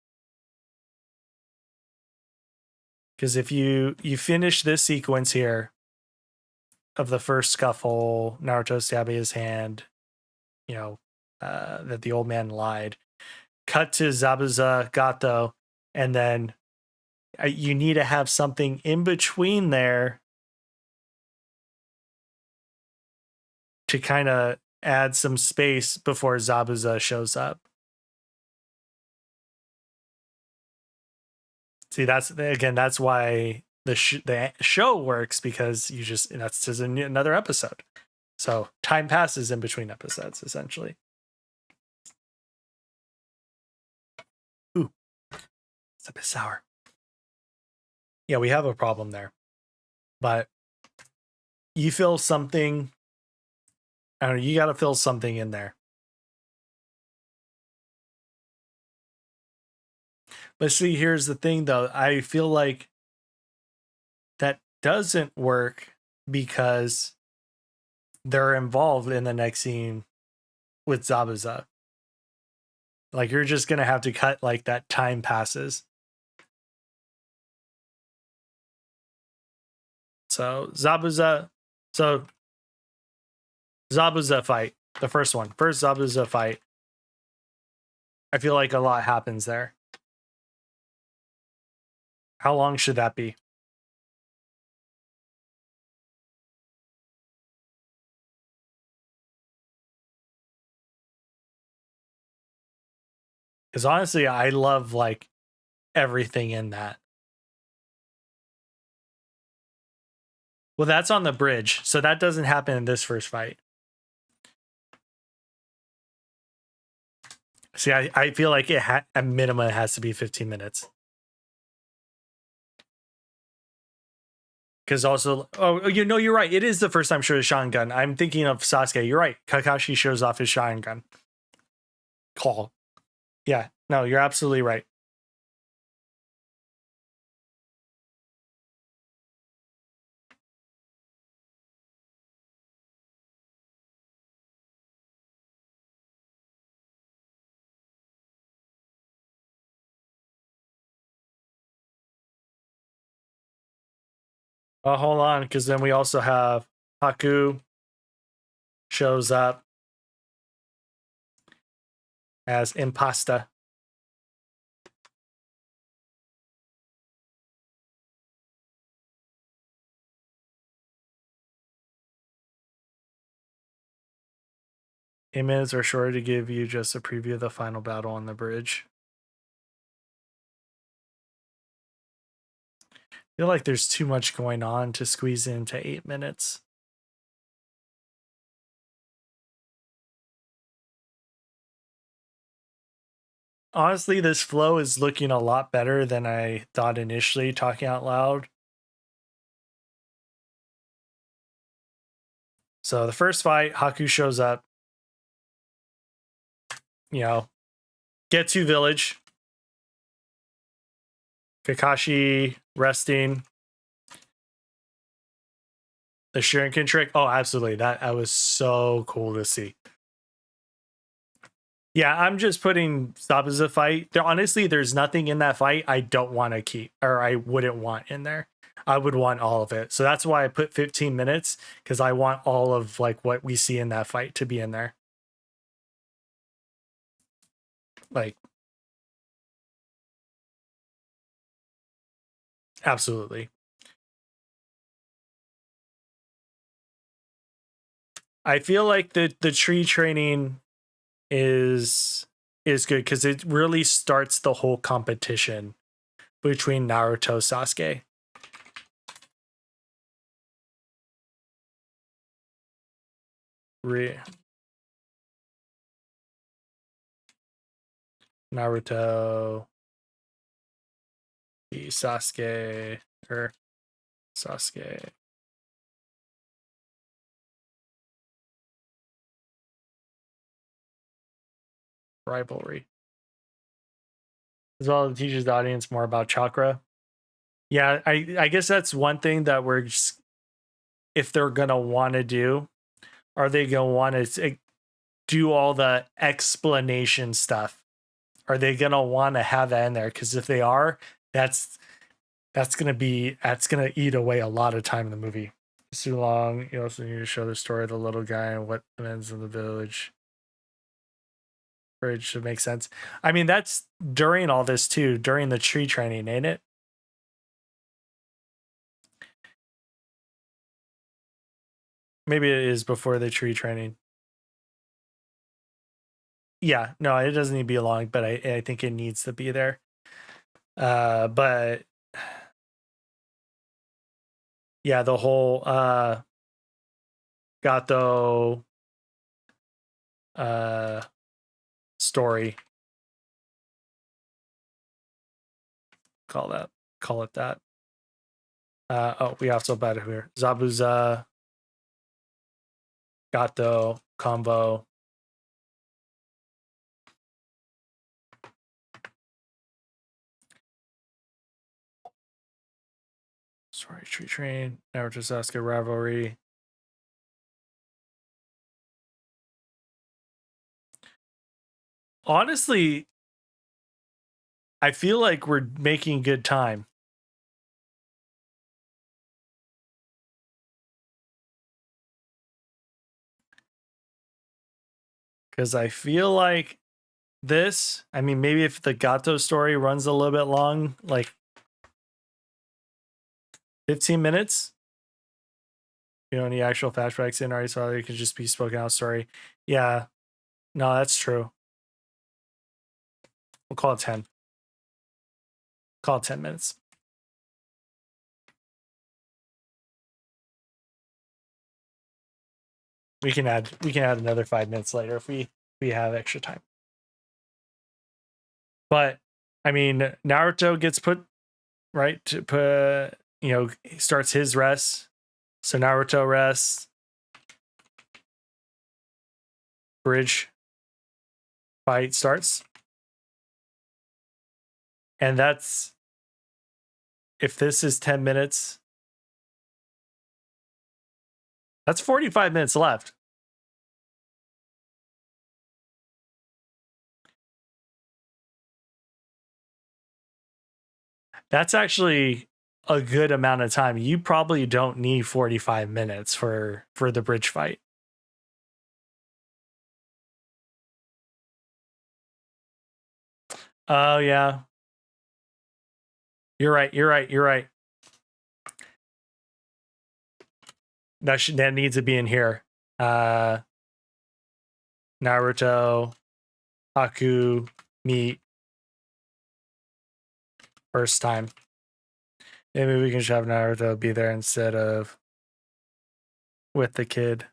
Speaker 1: Because if you finish this sequence here of the first scuffle, Naruto stabbing his hand, you know, that the old man lied. Cut to Zabuza Gato, and then you need to have something in between there to kind of add some space before Zabuza shows up. See, that's why the show works, because that's just another episode. So time passes in between episodes, essentially. Ooh, it's a bit sour. Yeah, we have a problem there. But you feel something. I don't know, you got to feel something in there. But see, here's the thing, though. I feel like that doesn't work because they're involved in the next scene with Zabuza. Like, you're just going to have to cut like that time passes. So Zabuza fight, the first Zabuza fight. I feel like a lot happens there. How long should that be? Because honestly, I love like everything in that. Well, that's on the bridge, so that doesn't happen in this first fight. See, I feel like at minimum it has to be 15 minutes. Because also, you're right. It is the first time shows Sharingan. I'm thinking of Sasuke. You're right. Kakashi shows off his Sharingan. Call. Yeah, no, you're absolutely right. Hold on, because then we also have Haku shows up as Impasta. Minutes are short to give you just a preview of the final battle on the bridge. I feel like there's too much going on to squeeze into 8 minutes. Honestly, this flow is looking a lot better than I thought initially, talking out loud. So the first fight, Haku shows up. Get to village. Kakashi resting. The Shuriken trick. Oh, absolutely. That was so cool to see. Yeah, I'm just putting stop as a fight. Honestly, there's nothing in that fight I don't want to keep, or I wouldn't want in there. I would want all of it. So that's why I put 15 minutes, because I want all of like what we see in that fight to be in there. Like, absolutely. I feel like the tree training is good because it really starts the whole competition between Naruto Sasuke. Naruto, Sasuke, or Sasuke. Rivalry. As well, it teaches the audience more about chakra. Yeah, I guess that's one thing that we're just, if they're gonna want to do, are they gonna want to do all the explanation stuff? Are they gonna want to have that in there? Because if they are, that's gonna eat away a lot of time in the movie. It's too long. You also need to show the story of the little guy and what ends in the village. Bridge should make sense. I mean, that's during all this too, during the tree training, ain't it? Maybe it is before the tree training. Yeah, no, it doesn't need to be long, but I think it needs to be there. But yeah, the whole Gato story. Call it that. We also about it here. Zabuza, Gato, combo. Sorry, tree train. Naruto Sasuke rivalry. Honestly, I feel like we're making good time. Because I feel like this, I mean, maybe if the Gato story runs a little bit long, like 15 minutes, you know, any actual flashbacks in already saw, it could just be spoken out story. Yeah, no, that's true. We'll call it 10. Call it 10 minutes. We can add another 5 minutes later if we have extra time. But I mean, Naruto gets put right to put, you know, he starts his rest. So Naruto rests. Bridge fight starts. And that's, if this is 10 minutes, that's 45 minutes left. That's actually a good amount of time. You probably don't need 45 minutes for the bridge fight. Oh yeah. You're right. That needs to be in here. Naruto, Haku meet first time. Maybe we can just have Naruto be there instead of with the kid.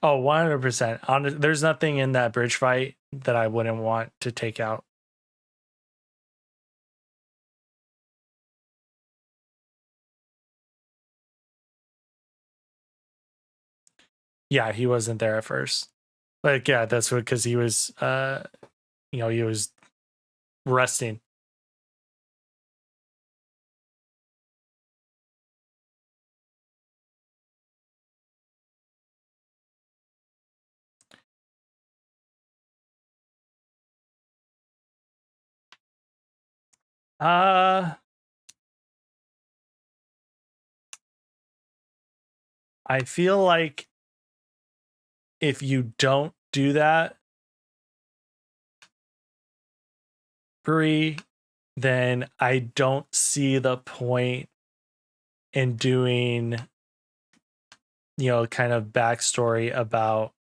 Speaker 1: Oh, 100%. There's nothing in that bridge fight that I wouldn't want to take out. Yeah, he wasn't there at first. Like, yeah, that's what, because he was, you know, he was resting. I feel like if you don't do that, Brie, then I don't see the point in doing, you know, kind of backstory about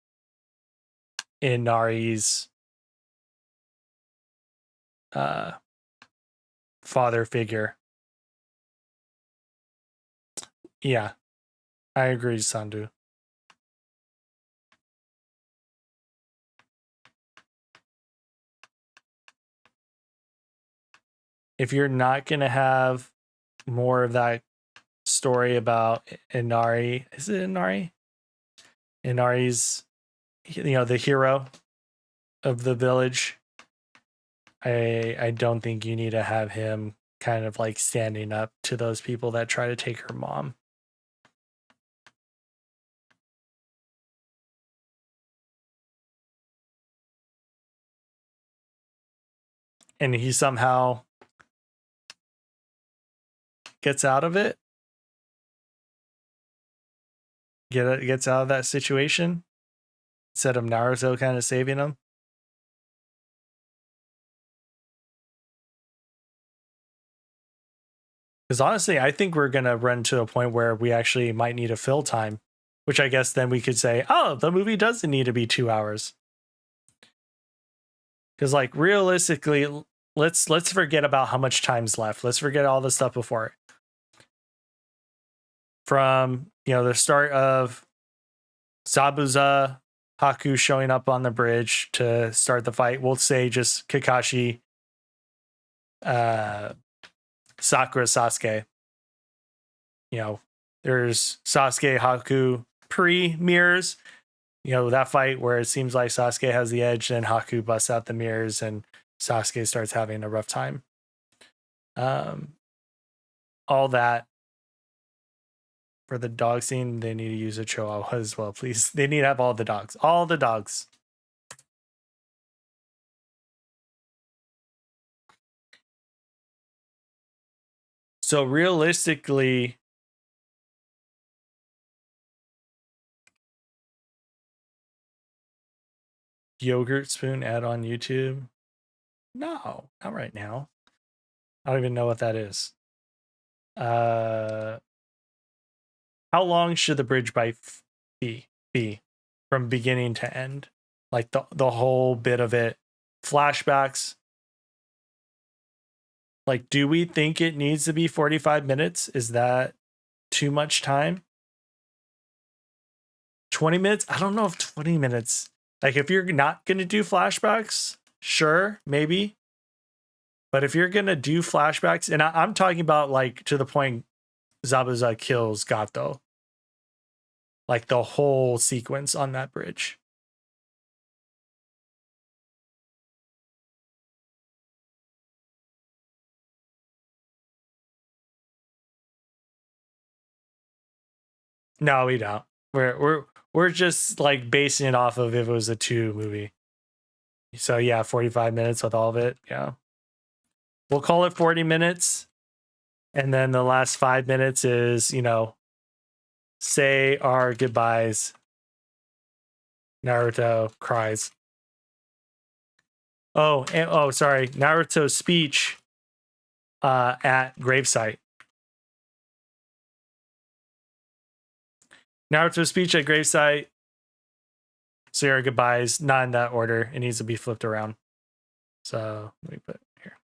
Speaker 1: Inari's father figure. Yeah, I agree, Sandu. if you're not going to have more of that story about Inari, is it Inari? Inari's, the hero of the village. I don't think you need to have him kind of like standing up to those people that try to take her mom. And he somehow gets out of it. Gets out of that situation instead of Naruto kind of saving him. Because honestly, I think we're gonna run to a point where we actually might need a fill time, which I guess then we could say, oh, the movie doesn't need to be 2 hours. Because like realistically, let's forget about how much time's left. Let's forget all the stuff before it. From the start of Zabuza, Haku showing up on the bridge to start the fight. We'll say just Kakashi, Sakura, Sasuke. There's Sasuke, Haku pre-mirrors. That fight where it seems like Sasuke has the edge, then Haku busts out the mirrors and Sasuke starts having a rough time. All that. For the dog scene, they need to use a chihuahua as well, please. They need to have all the dogs. All the dogs. So realistically, yogurt spoon ad on YouTube? No, not right now. I don't even know what that is. How long should the bridge bite be from beginning to end? Like the whole bit of it, flashbacks. Like, do we think it needs to be 45 minutes? Is that too much time? 20 minutes? I don't know if 20 minutes. Like, if you're not going to do flashbacks, sure, maybe. But if you're going to do flashbacks, and I'm talking about like to the point Zabuza kills Gato. Like the whole sequence on that bridge. No, we don't. We're just like basing it off of if it was a 2 movie. So yeah, 45 minutes with all of it. Yeah. We'll call it 40 minutes. And then the last 5 minutes is, say our goodbyes. Naruto cries. Sorry. Naruto's speech at gravesite. Naruto's speech at gravesite. Say our goodbyes. Not in that order. It needs to be flipped around. So let me put it here.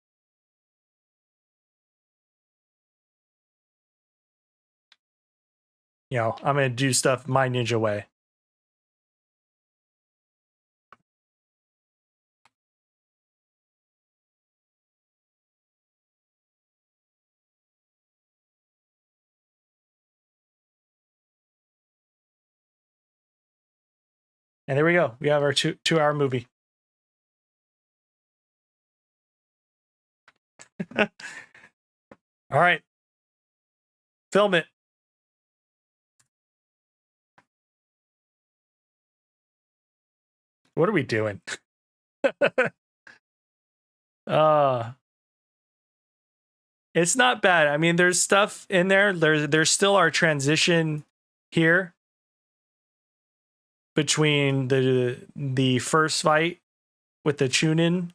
Speaker 1: I'm going to do stuff my ninja way. And there we go. We have our 2-hour movie. All right. Film it. What are we doing? It's not bad. I mean, there's stuff in there. There's still our transition here between the first fight with the Chunin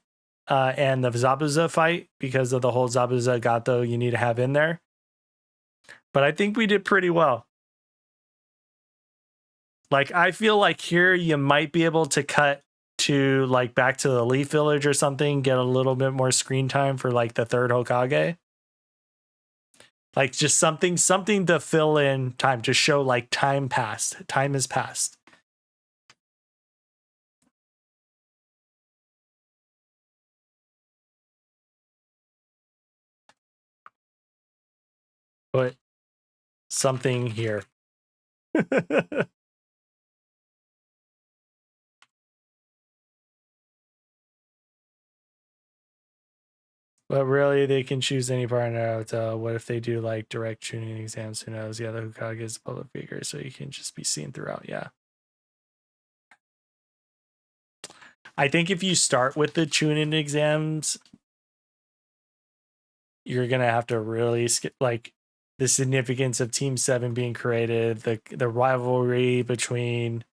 Speaker 1: and the Zabuza fight because of the whole Zabuza Gato you need to have in there. But I think we did pretty well. Like, I feel like here you might be able to cut to like back to the Leaf Village or something, get a little bit more screen time for like the third Hokage. Like just something to fill in time to show like time passed. Time has passed. something here. But really, they can choose any part of Naruto. What if they do like direct tuning exams? Who knows? Yeah, the Hokage is a public figure, so you can just be seen throughout. Yeah. I think if you start with the tuning exams, you're gonna have to really skip like the significance of Team 7 being created, the rivalry between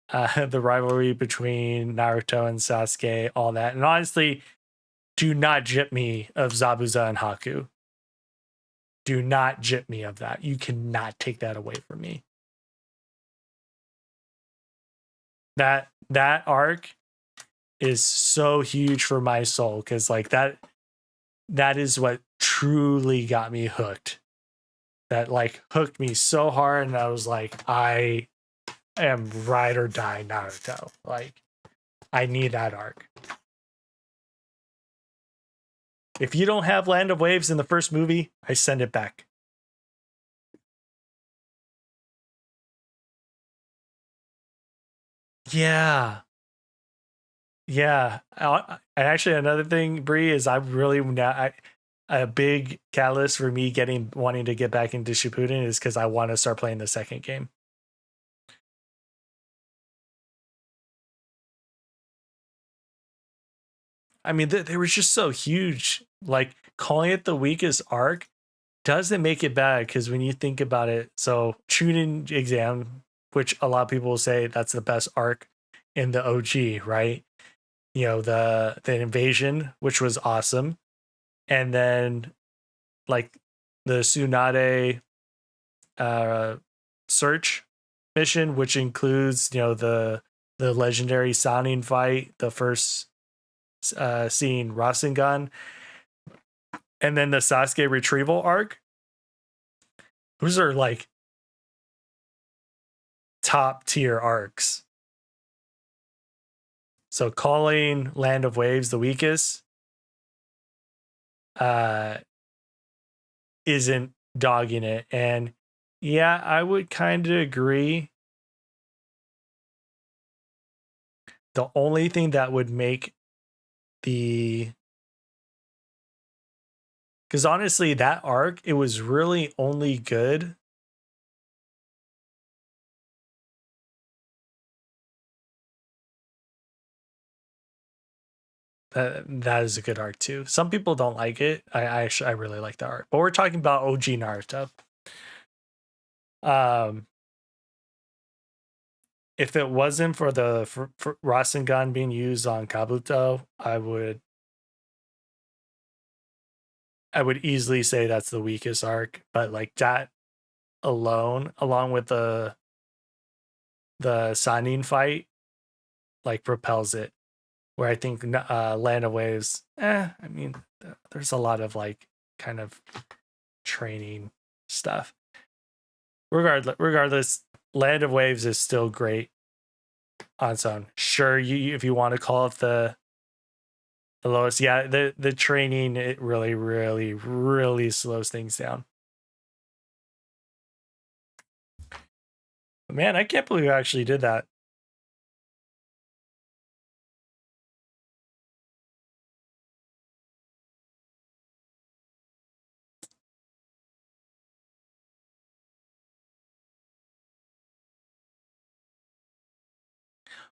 Speaker 1: the rivalry between Naruto and Sasuke, all that. And honestly, do not jip me of Zabuza and Haku. Do not jip me of that. You cannot take that away from me. That arc is so huge for my soul because like that is what truly got me hooked. That like hooked me so hard, and I was like, I am ride or die Naruto. Like, I need that arc. If you don't have Land of Waves in the first movie, I send it back. Yeah. Yeah. And actually, another thing, Bree, is I'm really now a big catalyst for me wanting to get back into Shippuden is because I want to start playing the second game. I mean, they were just so huge. Like calling it the weakest arc doesn't make it bad because when you think about it, so Chunin exam, which a lot of people will say that's the best arc in the OG, right? You know, the invasion, which was awesome, and then like the Tsunade search mission, which includes the legendary Sannin fight, the first seeing Rasengan, and then the Sasuke retrieval arc. Those are like top tier arcs. So calling Land of Waves the weakest isn't dogging it. And yeah, I would kind of agree. The only thing that would make the because honestly, that arc, it was really only good. That is a good arc too. Some people don't like it. I really like the arc, but we're talking about OG Naruto. If it wasn't for for Rasengan being used on Kabuto, I would easily say that's the weakest arc. But like that alone, along with the Sannin fight, like propels it. Where I think Land of Waves, I mean, there's a lot of like kind of training stuff. Regardless, Land of Waves is still great on its own. Sure, you if you want to call it the lowest, yeah, the training it really, really, really slows things down. But man, I can't believe you actually did that.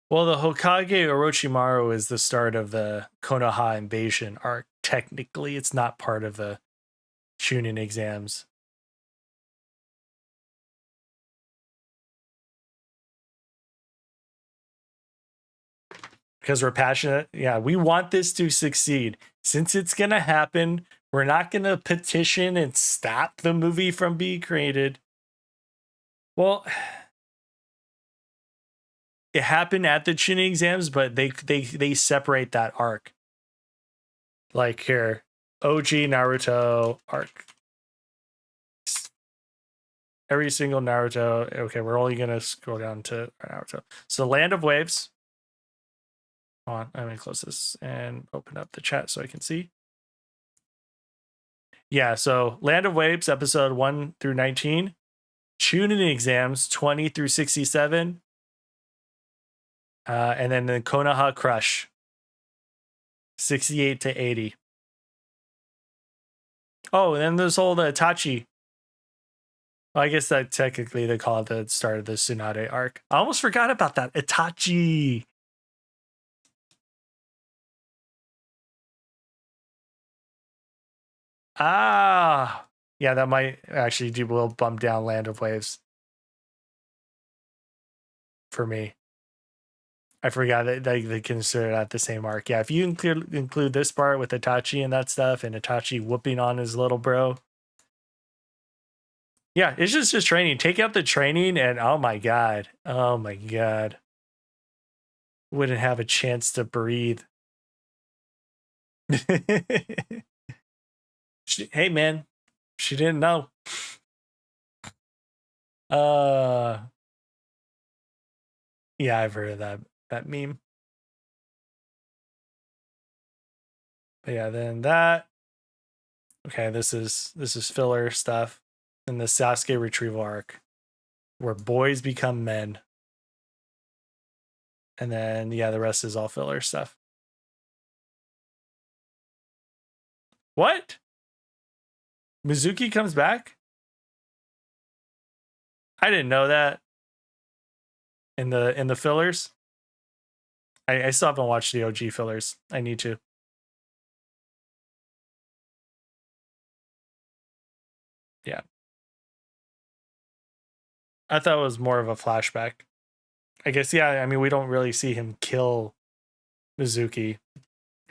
Speaker 1: Well, the Hokage Orochimaru is the start of the Konoha invasion arc. Technically, it's not part of the Chunin exams. Because we're passionate. Yeah, we want this to succeed. Since it's going to happen, we're not going to petition and stop the movie from being created. Well, it happened at the Chunin exams, but they separate that arc. Like here, OG Naruto arc. Every single Naruto. Okay, we're only gonna scroll down to Naruto. So Land of Waves. Hold on, I'm gonna close this and open up the chat so I can see. Yeah, so Land of Waves, episode 1 through 19. Chunin exams, 20 through 67. And then the Konoha Crush, 68 to 80. Oh, and then there's all the Itachi. Well, I guess that technically they call it the start of the Tsunade arc. I almost forgot about that. Itachi. Ah. Yeah, that might actually will bump down Land of Waves for me. I forgot that they consider that the same arc. Yeah, if you include this part with Itachi and that stuff, and Itachi whooping on his little bro. Yeah, it's just training. Take out the training, and oh my god, wouldn't have a chance to breathe. Hey man, she didn't know. Yeah, I've heard of that meme. But yeah, then that. Okay, this is filler stuff. And the Sasuke retrieval arc, where boys become men. And then yeah, the rest is all filler stuff. What? Mizuki comes back? I didn't know that. In the fillers. I still haven't watched the OG fillers. I need to. Yeah. I thought it was more of a flashback. I guess, yeah, I mean, we don't really see him kill Mizuki.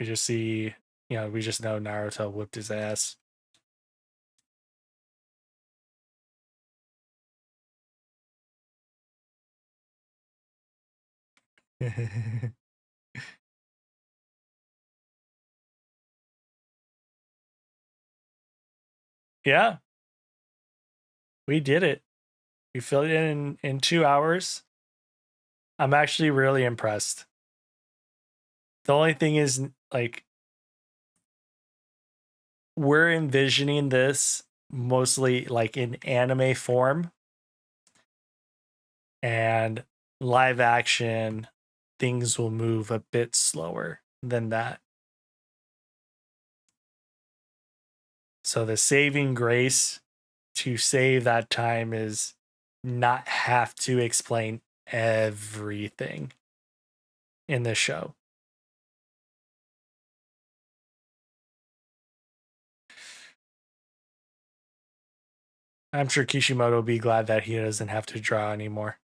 Speaker 1: We just see, we just know Naruto whipped his ass. Yeah, we did it. We filled it in 2 hours. I'm actually really impressed. The only thing is, like, we're envisioning this mostly like in anime form, and live action things will move a bit slower than that. So the saving grace to save that time is not have to explain everything in the show. I'm sure Kishimoto will be glad that he doesn't have to draw anymore.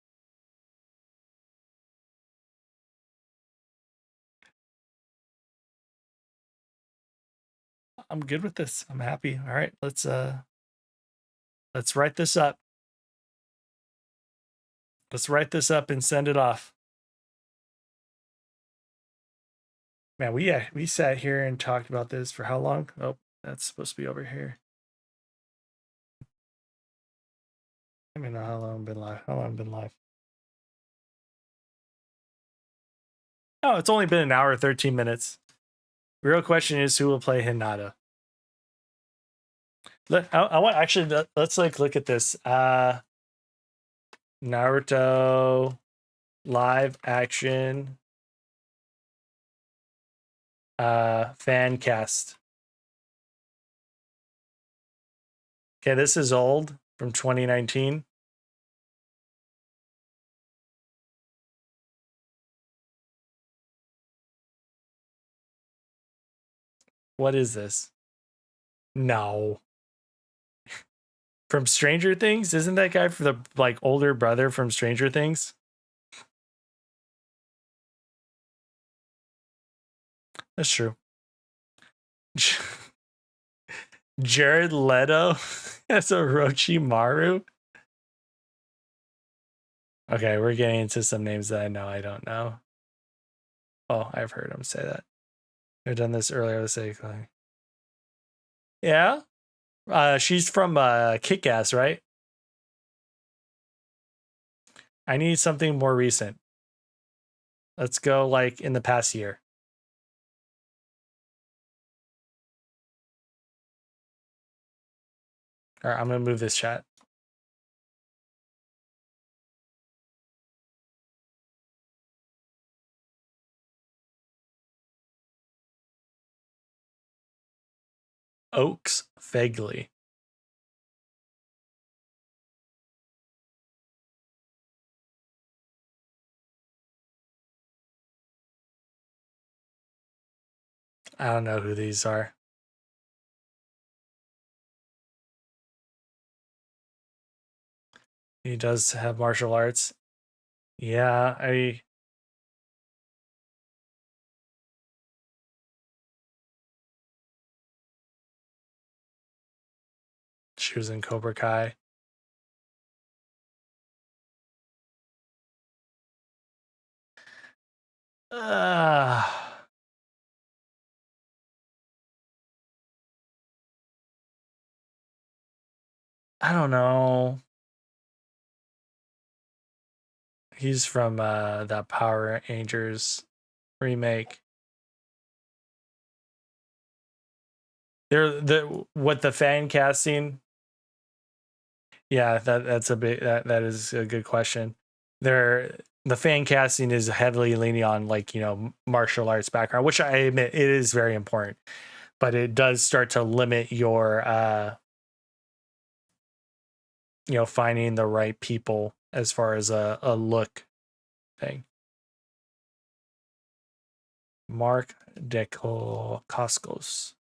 Speaker 1: I'm good with this. I'm happy. All right, let's write this up. Let's write this up and send it off. Man, we sat here and talked about this for how long? Oh, that's supposed to be over here. I mean, how long been live? How long been live? Oh, it's only been an hour, 13 minutes. The real question is who will play Hinata. I want actually. Let's look at this. Naruto live action fan cast. Okay, this is old from 2019. What is this? No. From Stranger Things? Isn't that guy for the like older brother from Stranger Things? That's true. Jared Leto as Orochimaru. Okay, we're getting into some names that I know I don't know. Oh, I've heard him say that. I've done this earlier. Let's say, yeah. She's from Kick-Ass, right? I need something more recent. Let's go like in the past year. All right, I'm gonna move this chat. Oaks Fegley. I don't know who these are. He does have martial arts. Yeah, she was in Cobra Kai. Uh, I don't know. He's from that Power Rangers remake. They're the fan casting. Yeah, that's a bit that is a good question. The fan casting is heavily leaning on like, you know, martial arts background, which I admit it is very important, but it does start to limit your you know, finding the right people as far as a look thing. Mark Deco Coscos.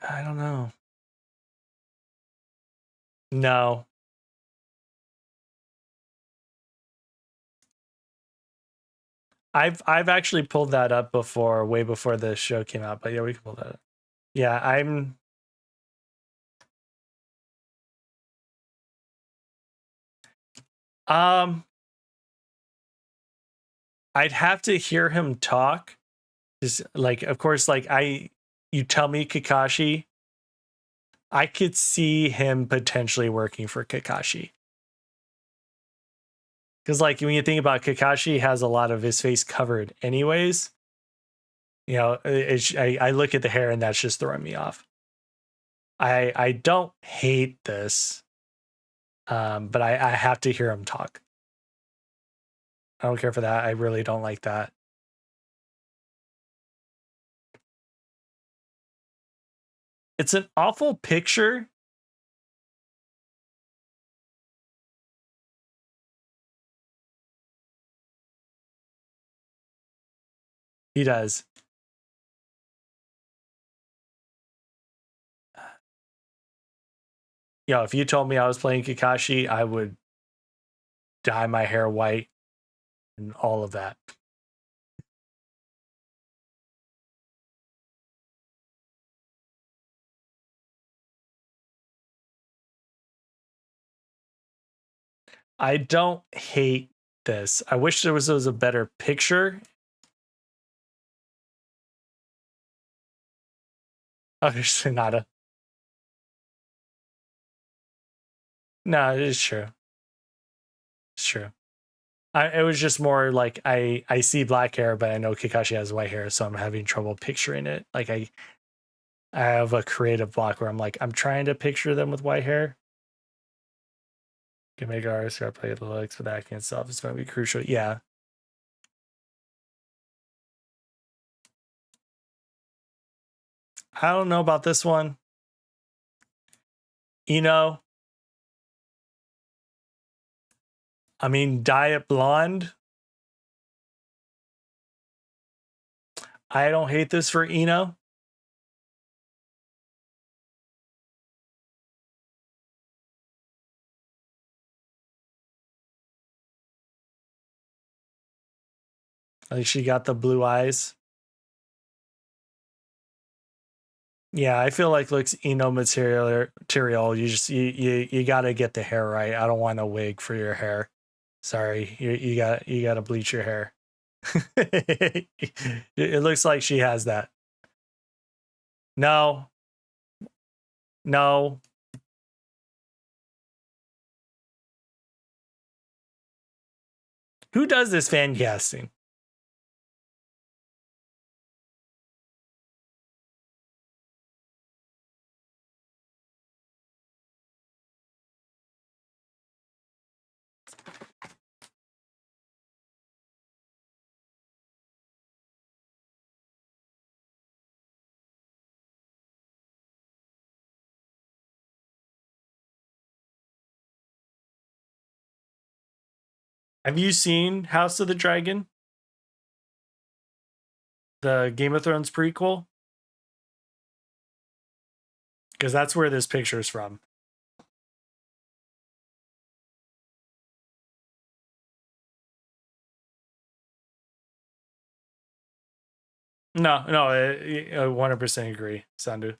Speaker 1: I don't know. No. I've actually pulled that up before, way before the show came out, but yeah, we can pull that up. Yeah, I'd have to hear him talk. Just like, of course, like you tell me Kakashi, I could see him potentially working for Kakashi. Because like when you think about Kakashi has a lot of his face covered anyways. You know, I look at the hair and that's just throwing me off. I don't hate this, but I have to hear him talk. I don't care for that. I really don't like that. It's an awful picture. He does. Yo, if you told me I was playing Kakashi, I would dye my hair white and all of that. I don't hate this. I wish there was a better picture. Oh, there's Sonata. No, it's true. It's true. It was just more like I see black hair, but I know Kakashi has white hair, so I'm having trouble picturing it. Like I have a creative block where I'm like, I'm trying to picture them with white hair. Can make artists gotta play the looks, but that acting itself is going to be crucial. Yeah. I don't know about this one. Ino. I mean, dye it blonde. I don't hate this for Ino. Like she got the blue eyes. Yeah, I feel like looks Eno material. You got to get the hair right. I don't want a wig for your hair. Sorry, you got to bleach your hair. It looks like she has that. No, no. Who does this fan casting? Have you seen House of the Dragon? The Game of Thrones prequel? Because that's where this picture is from. No, I 100% agree, Sandu.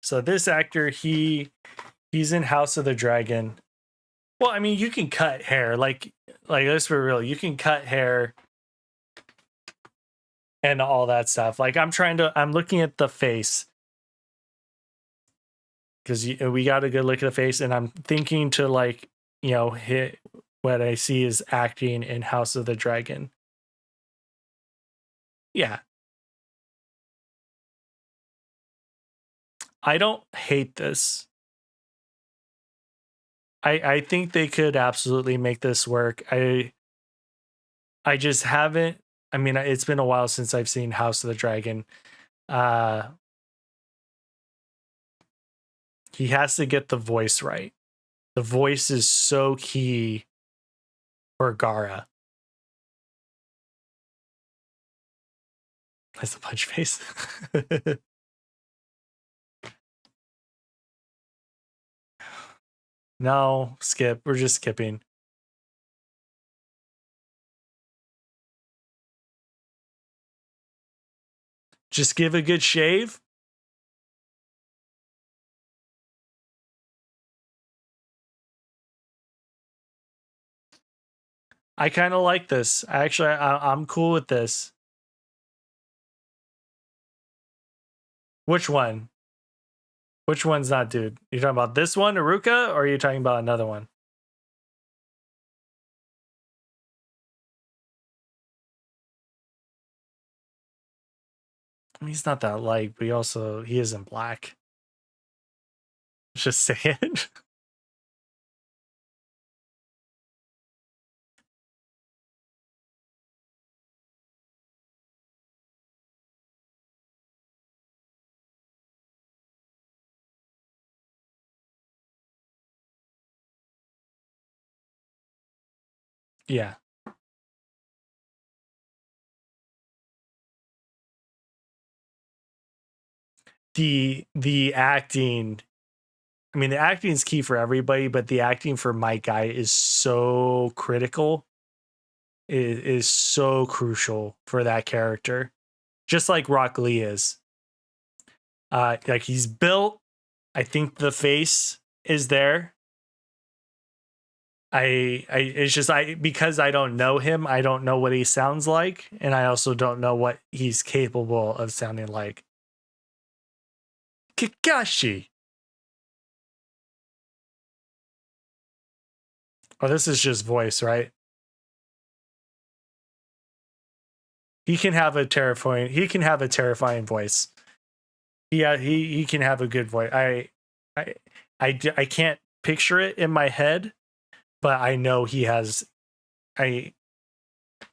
Speaker 1: So this actor, he's in House of the Dragon. Well, I mean, you can cut hair, like let's be real. You can cut hair and all that stuff. Like I'm looking at the face because we got a good look at the face, and I'm thinking to like hit what I see is acting in House of the Dragon. Yeah, I don't hate this. I think they could absolutely make this work. I just haven't. I mean, it's been a while since I've seen House of the Dragon. Uh, he has to get the voice right. The voice is so key for Gara. That's a punch face. No, skip. We're just skipping. Just give a good shave. I kind of like this. Actually, I'm cool with this. Which one? Which one's not, dude? You talking about this one, Aruka, or are you talking about another one? I mean, he's not that light, but he isn't black. Just say it. Yeah. The acting, I mean, the acting is key for everybody, but the acting for my guy is so critical. It is so crucial for that character. Just like Rock Lee is. Like he's built. I think the face is there. It's just because I don't know him, I don't know what he sounds like, and I also don't know what he's capable of sounding like. Kakashi. Oh, this is just voice, right? He can have a terrifying voice. Yeah, he can have a good voice. I can't picture it in my head, but I know I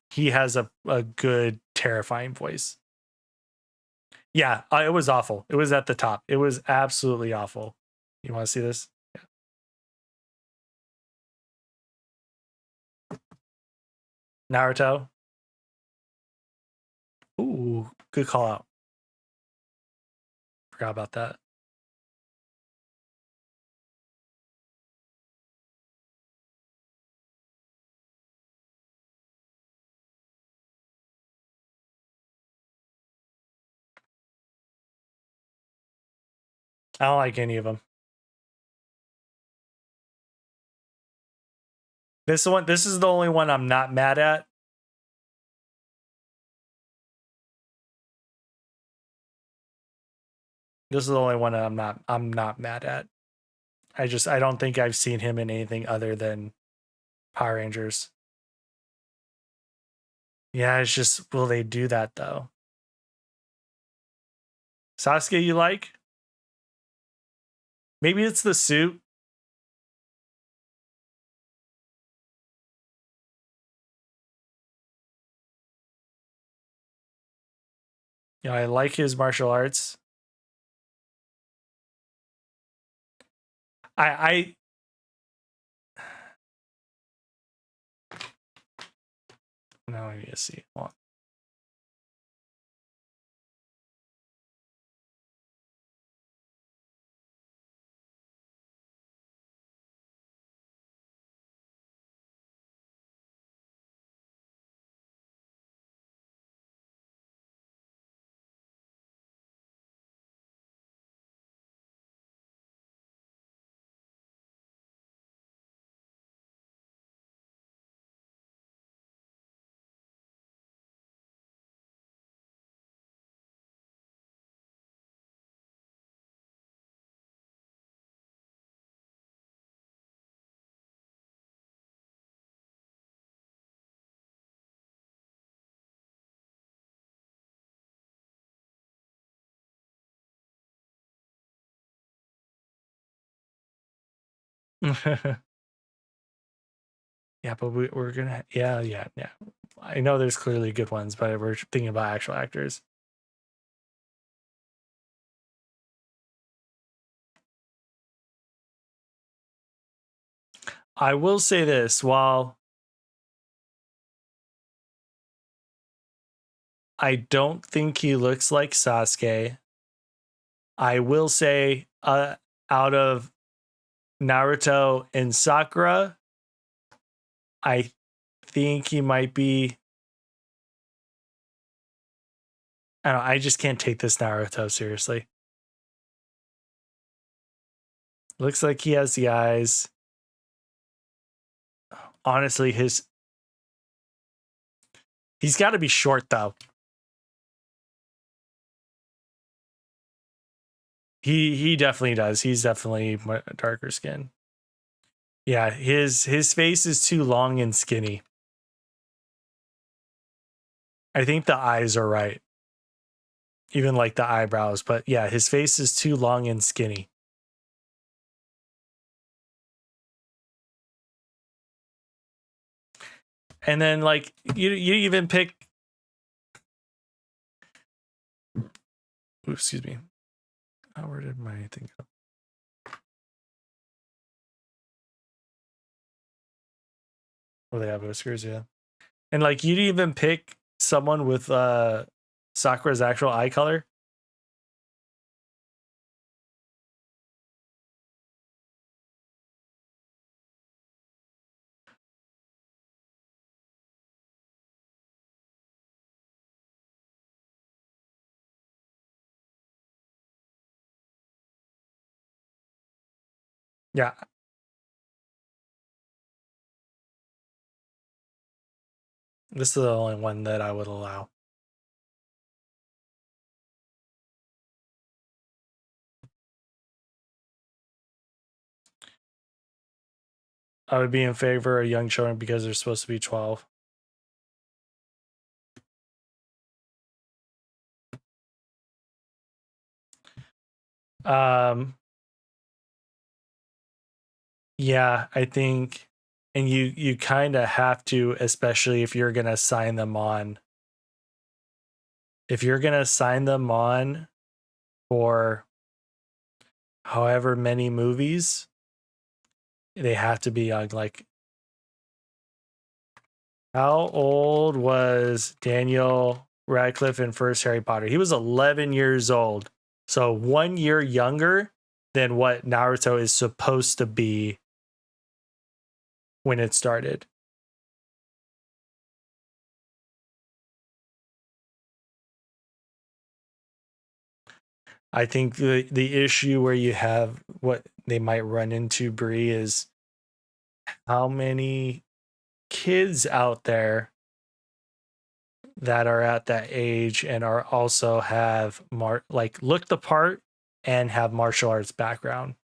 Speaker 1: he has a good terrifying voice. Yeah, it was awful. It was at the top. It was absolutely awful. You want to see this? Yeah. Naruto. Ooh, good call out. Forgot about that. I don't like any of them. This is the only one I'm not mad at. This is the only one I'm not mad at. I don't think I've seen him in anything other than Power Rangers. Yeah, it's just will they do that though? Sasuke you like? Maybe it's the suit. I like his martial arts. I now I need to see. Hold on. Yeah, but we're gonna yeah. I know there's clearly good ones, but we're thinking about actual actors. I will say this: while I don't think he looks like Sasuke, I will say, out of Naruto and Sakura, I think he might be. I don't know, I just can't take this Naruto seriously. Looks like he has the eyes. Honestly, he's got to be short though. He definitely does. He's definitely darker skin. Yeah, his face is too long and skinny. I think the eyes are right. Even like the eyebrows, but yeah, his face is too long and skinny. And then like you even pick excuse me. Where did my thing go? Oh, they have whiskers, yeah. And like you'd even pick someone with Sakura's actual eye color. Yeah. This is the only one that I would allow. I would be in favor of young children because they're supposed to be 12. Yeah, I think, and you kind of have to, especially if you're gonna sign them on. If you're gonna sign them on for however many movies, they have to be young. Like, how old was Daniel Radcliffe in first Harry Potter? He was 11 years old, so 1 year younger than what Naruto is supposed to be when it started. I think the issue where you have what they might run into, Bree, is how many kids out there that are at that age and are also have like look the part and have martial arts background.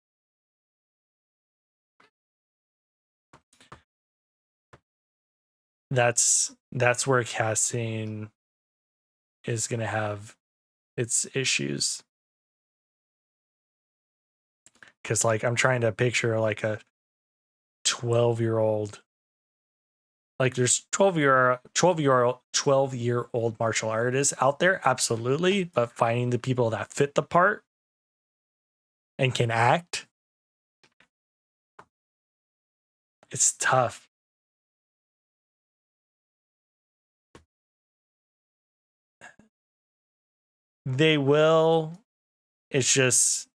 Speaker 1: That's where casting is going to have its issues, because like I'm trying to picture like a 12-year-old, like there's 12-year-old martial artists out there, absolutely, but finding the people that fit the part and can act, It's tough. They will. It's just,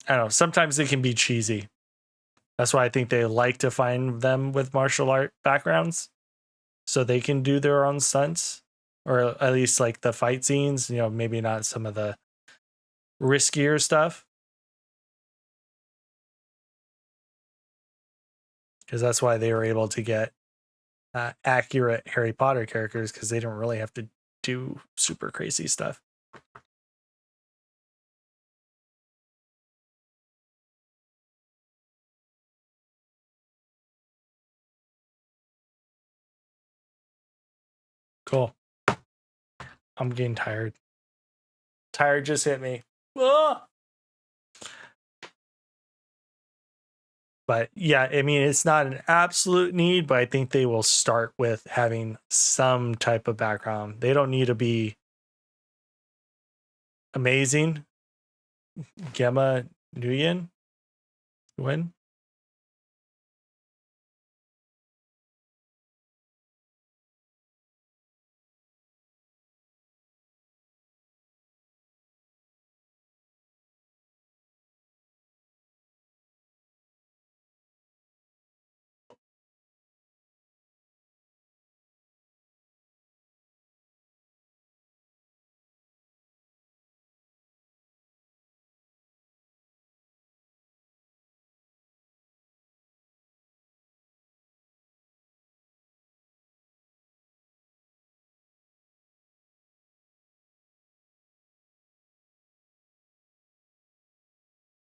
Speaker 1: I don't know. Sometimes it can be cheesy. That's why I think they like to find them with martial art backgrounds so they can do their own stunts, or at least like the fight scenes, maybe not some of the riskier stuff. Because that's why they were able to get accurate Harry Potter characters, because they don't really have to do super crazy stuff. Cool. I'm getting tired. Tired just hit me. Ah! But yeah, I mean, it's not an absolute need, but I think they will start with having some type of background. They don't need to be amazing. Gemma Nguyen? When?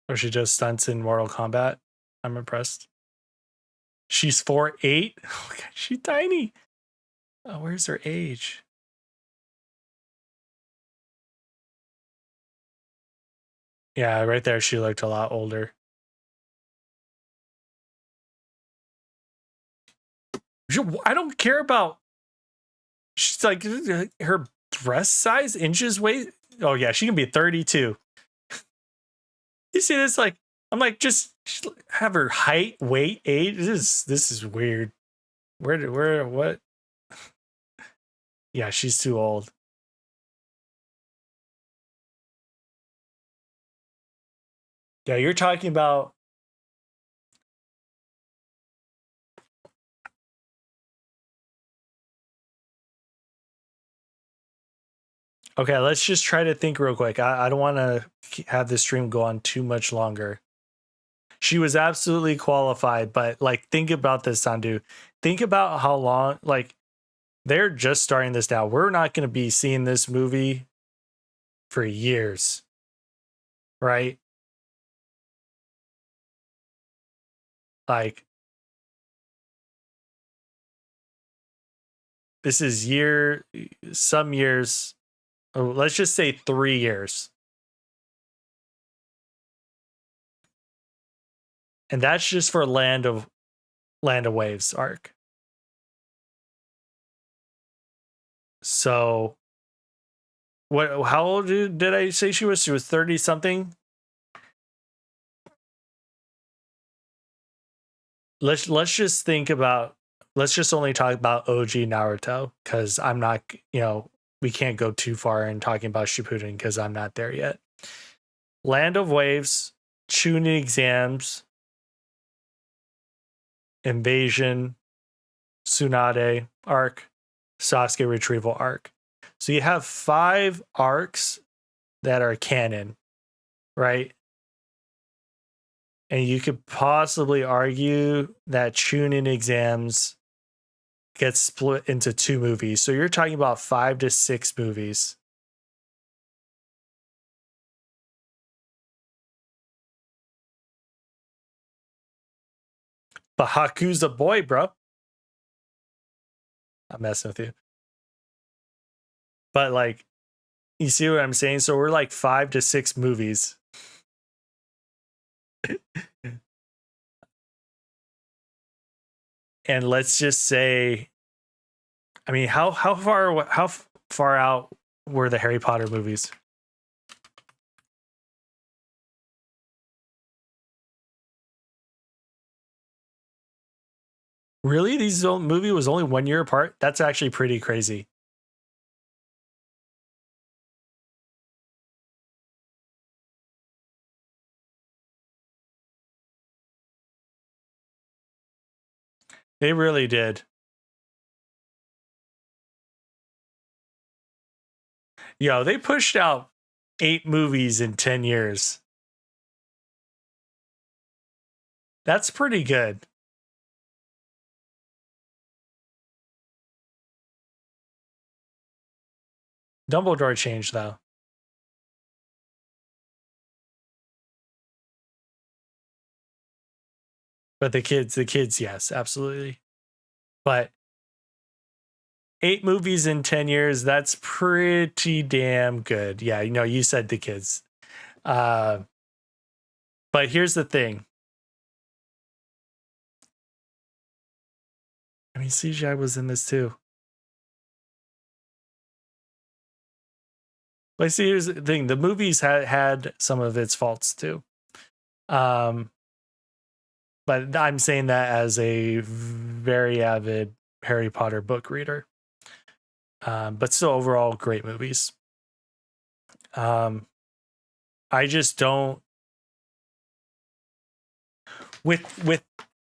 Speaker 1: Or she just stunts in Mortal Kombat? I'm impressed. She's 4'8". Oh my God, she's tiny. Oh, where's her age? Yeah, right there, she looked a lot older. I don't care about. She's like her breast size, inches, weight. Oh yeah, she can be 32. You see this? Like, I'm like, just have her height, weight, age. This is weird. What? Yeah, she's too old. Yeah, you're talking about. Okay, let's just try to think real quick. I don't want to have this stream go on too much longer. She was absolutely qualified, but like, think about this, Sandu. Think about how long, like, they're just starting this now. We're not going to be seeing this movie for years, right? Like, this is some years. Oh, let's just say 3 years. And that's just for Land of Waves arc. So how old did I say she was? She was 30 something. Let's just think about, let's just only talk about OG Naruto, because I'm not, we can't go too far in talking about Shippuden because I'm not there yet. Land of Waves, Chunin exams, Invasion, Tsunade arc, Sasuke retrieval arc. So you have 5 arcs that are canon, right? And you could possibly argue that Chunin exams gets split into 2 movies. So you're talking about 5 to 6 movies. But Haku's a boy, bro. I'm messing with you. But like, you see what I'm saying? So we're like 5 to 6 movies. And let's just say, I mean, how far out were the Harry Potter movies? Really? These movie was only 1 year apart? That's actually pretty crazy. They really did. Yo, they pushed out 8 movies in 10 years. That's pretty good. Dumbledore changed though. But the kids, yes, absolutely. But 8 movies in 10 years, that's pretty damn good. Yeah, you said the kids. Uh, but here's the thing. I mean, CGI was in this too. But see, here's the thing: the movies had some of its faults too. Um, but I'm saying that as a very avid Harry Potter book reader. But still, overall, great movies. I just don't with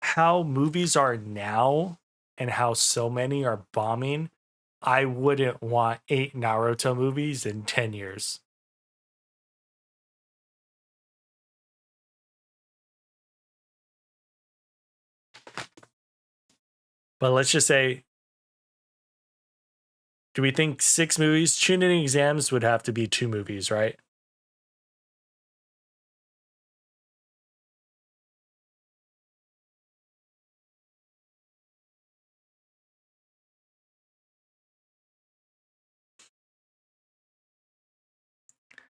Speaker 1: how movies are now and how so many are bombing. I wouldn't want 8 Naruto movies in 10 years. But let's just say, do we think 6 movies? Chunin exams would have to be 2 movies, right?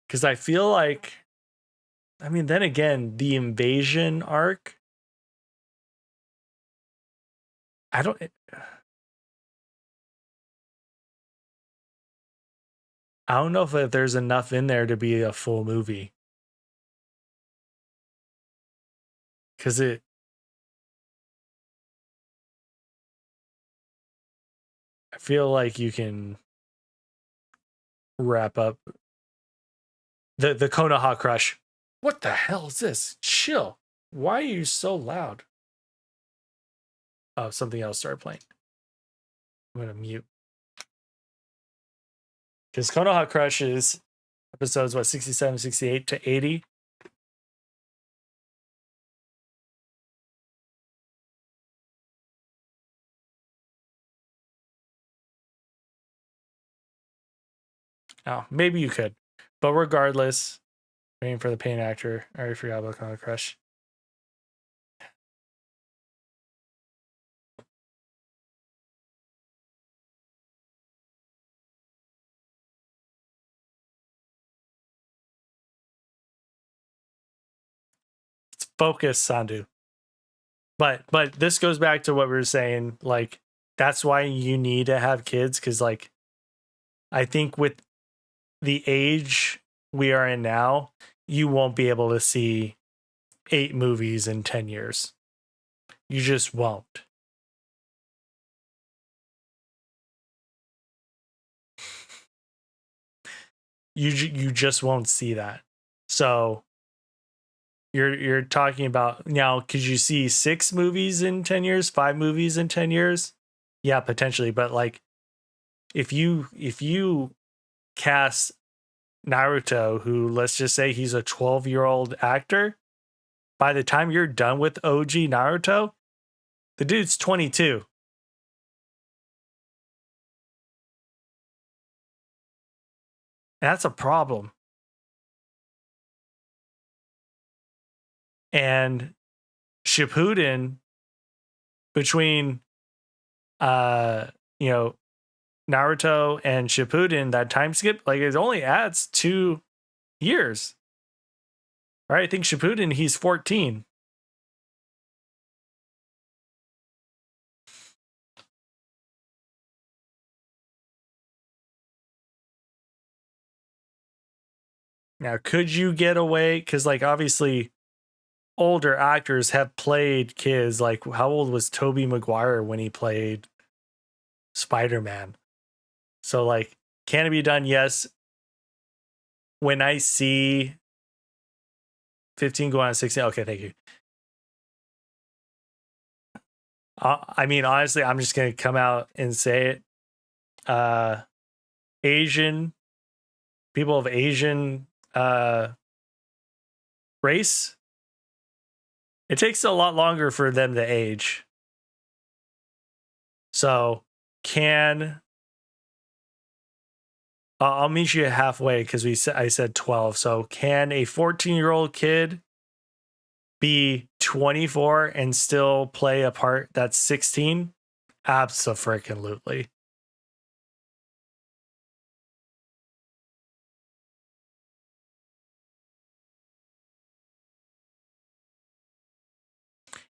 Speaker 1: Because I feel like, I mean, then again, the invasion arc, I don't, I don't know if there's enough in there to be a full movie. Because I feel like you can wrap up the Konoha crush. What the hell is this? Chill. Why are you so loud? Oh, something else started playing. I'm gonna mute. Because Konoha Crush is episodes, what, 67, 68 to 80? Oh, maybe you could. But regardless, waiting for the pain actor. I already forgot about Konoha Crush. It's focus, Sandu. But this goes back to what we were saying. Like, that's why you need to have kids, because like I think with the age we are in now, you won't be able to see 8 movies in 10 years. You just won't. You just won't see that. So you're talking about now, could you see 6 movies in 10 years, 5 movies in 10 years? Yeah, potentially. But like if you cast Naruto, who, let's just say he's a 12-year-old actor, by the time you're done with OG Naruto, the dude's 22. That's a problem. And Shippuden, between uh you know Naruto and Shippuden, that time skip, like, it only adds 2 years. Right? I think Shippuden, he's 14. Now, could you get away? Because, like, obviously, older actors have played kids. Like, how old was Tobey Maguire when he played Spider-Man? So, like, can it be done? Yes. When I see 15 go on 16, okay, thank you. I mean, honestly, I'm just gonna come out and say it. Asian people of Asian race, it takes a lot longer for them to age. So, can I'll meet you halfway because I said 12. So, can a 14-year-old kid be 24 and still play a part that's 16? Abso-freaking-lutely.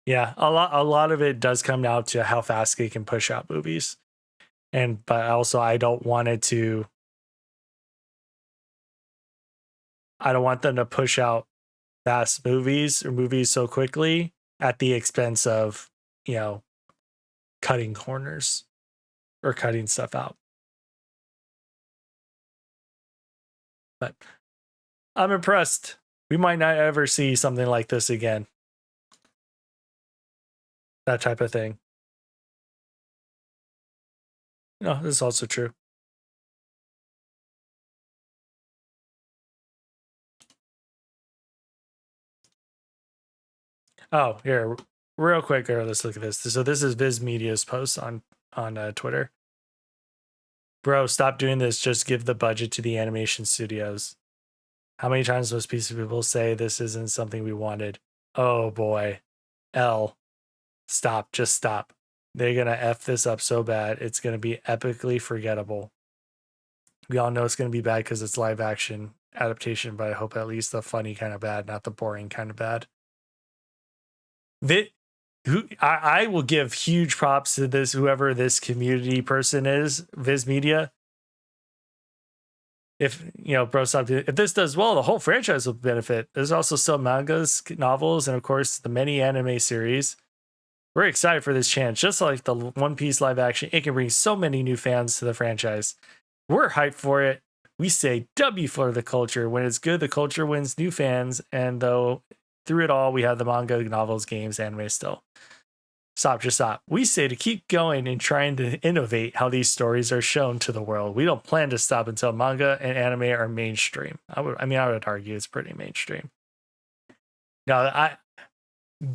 Speaker 1: Yeah, a lot of it does come down to how fast they can push out movies. But also I don't want them to push out fast movies or movies so quickly at the expense of, cutting corners or cutting stuff out. But I'm impressed. We might not ever see something like this again. That type of thing. No, this is also true. Oh, here, real quick, let's look at this. So this is Viz Media's post on Twitter. Bro, stop doing this. Just give the budget to the animation studios. How many times must people say this isn't something we wanted? Oh boy. L. Stop. Just stop. They're going to F this up so bad. It's going to be epically forgettable. We all know it's going to be bad because it's live action adaptation, but I hope at least the funny kind of bad, not the boring kind of bad. I will give huge props to this, whoever this community person is, Viz Media. If bro, stop. If this does well, the whole franchise will benefit. There's also still mangas, novels, and of course the many anime series. We're excited for this chance. Just like the One Piece live action, it can bring so many new fans to the franchise. We're hyped for it. We say W for the culture. When it's good, the culture wins new fans. And though through it all, we have the manga, novels, games, anime still. Stop, just stop. We say to keep going and trying to innovate how these stories are shown to the world. We don't plan to stop until manga and anime are mainstream. I would argue it's pretty mainstream. Now,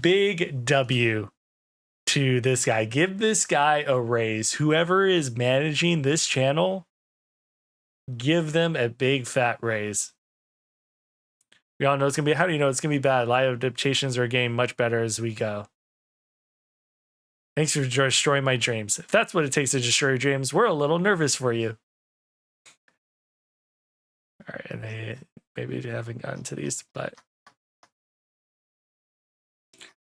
Speaker 1: big W to this guy. Give this guy a raise. Whoever is managing this channel, give them a big fat raise. We all know it's gonna be. How do you know it's gonna be bad? Live adaptations are getting much better as we go. Thanks for destroying my dreams. If that's what it takes to destroy your dreams, we're a little nervous for you. All right, and maybe they haven't gotten to these, but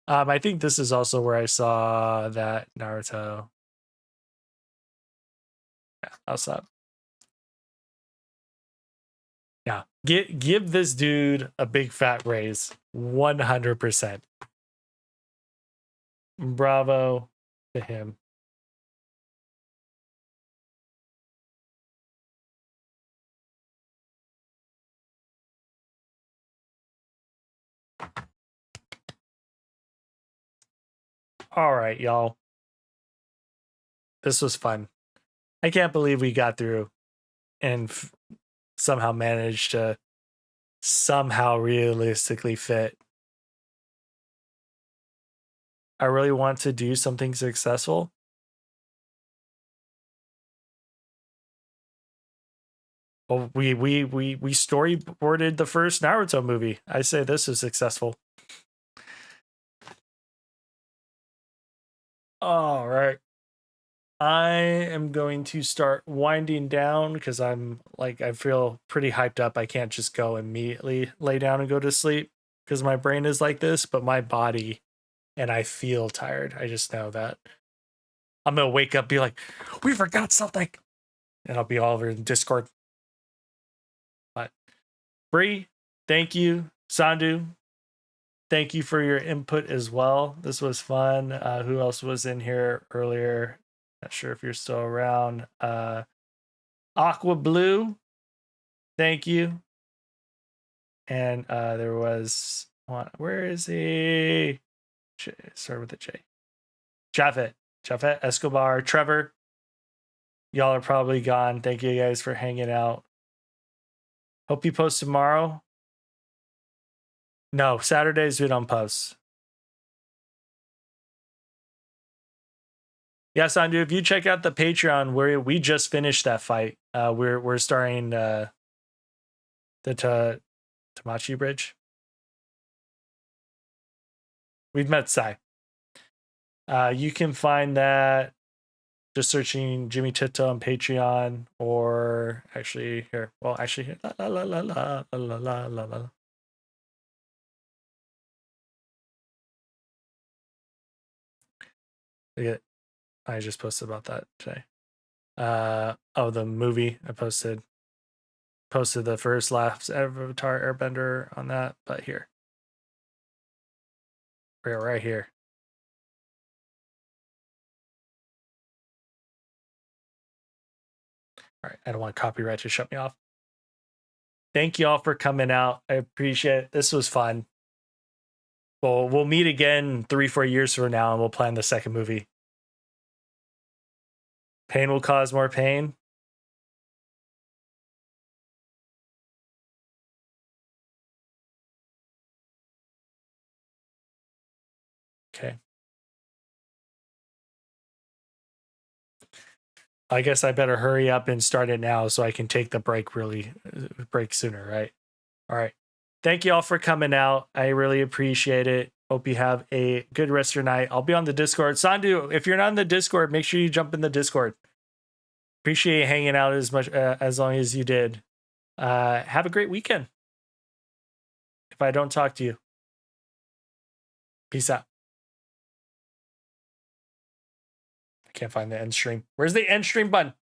Speaker 1: I think this is also where I saw that Naruto. Yeah, I'll stop. Yeah, give this dude a big fat raise, 100%. Bravo to him. All right, y'all. This was fun. I can't believe we got through and somehow managed to somehow realistically fit. I really want to do something successful. Well, we storyboarded the first Naruto movie. I say this is successful. All right. I am going to start winding down because I feel pretty hyped up. I can't just go immediately lay down and go to sleep because my brain is like this, but my body and I feel tired. I just know that I'm going to wake up, be like, we forgot something. And I'll be all over in Discord. But Bree, thank you. Sandu, thank you for your input as well. This was fun. Who else was in here earlier? Not sure if you're still around. Aqua Blue, thank you. And there was one. Where is he? Start with a J. Japhet Escobar, Trevor. Y'all are probably gone. Thank you guys for hanging out. Hope you post tomorrow. No, Saturdays we don't post. Yeah, Sandu, if you check out the Patreon, where we just finished that fight. We're starting the Tamachi Bridge. We've met Sai. You can find that just searching JimmyTiptoe on Patreon, or actually here. Well, actually here. La, la, la, la, la, la, la, la. Yeah, I just posted about that today. Oh, the movie I posted the first Last Avatar Airbender on that, but here. We're right here. All right, I don't want copyright to shut me off. Thank you all for coming out. I appreciate it. This was fun. Well, we'll meet again 3-4 years from now and we'll plan the second movie. Pain will cause more pain. Okay. I guess I better hurry up and start it now so I can take the break sooner, right? All right. Thank you all for coming out. I really appreciate it. Hope you have a good rest of your night. I'll be on the Discord. Sandu, if you're not in the Discord, make sure you jump in the Discord. Appreciate you hanging out as long as you did. Have a great weekend. If I don't talk to you, peace out. I can't find the end stream. Where's the end stream button?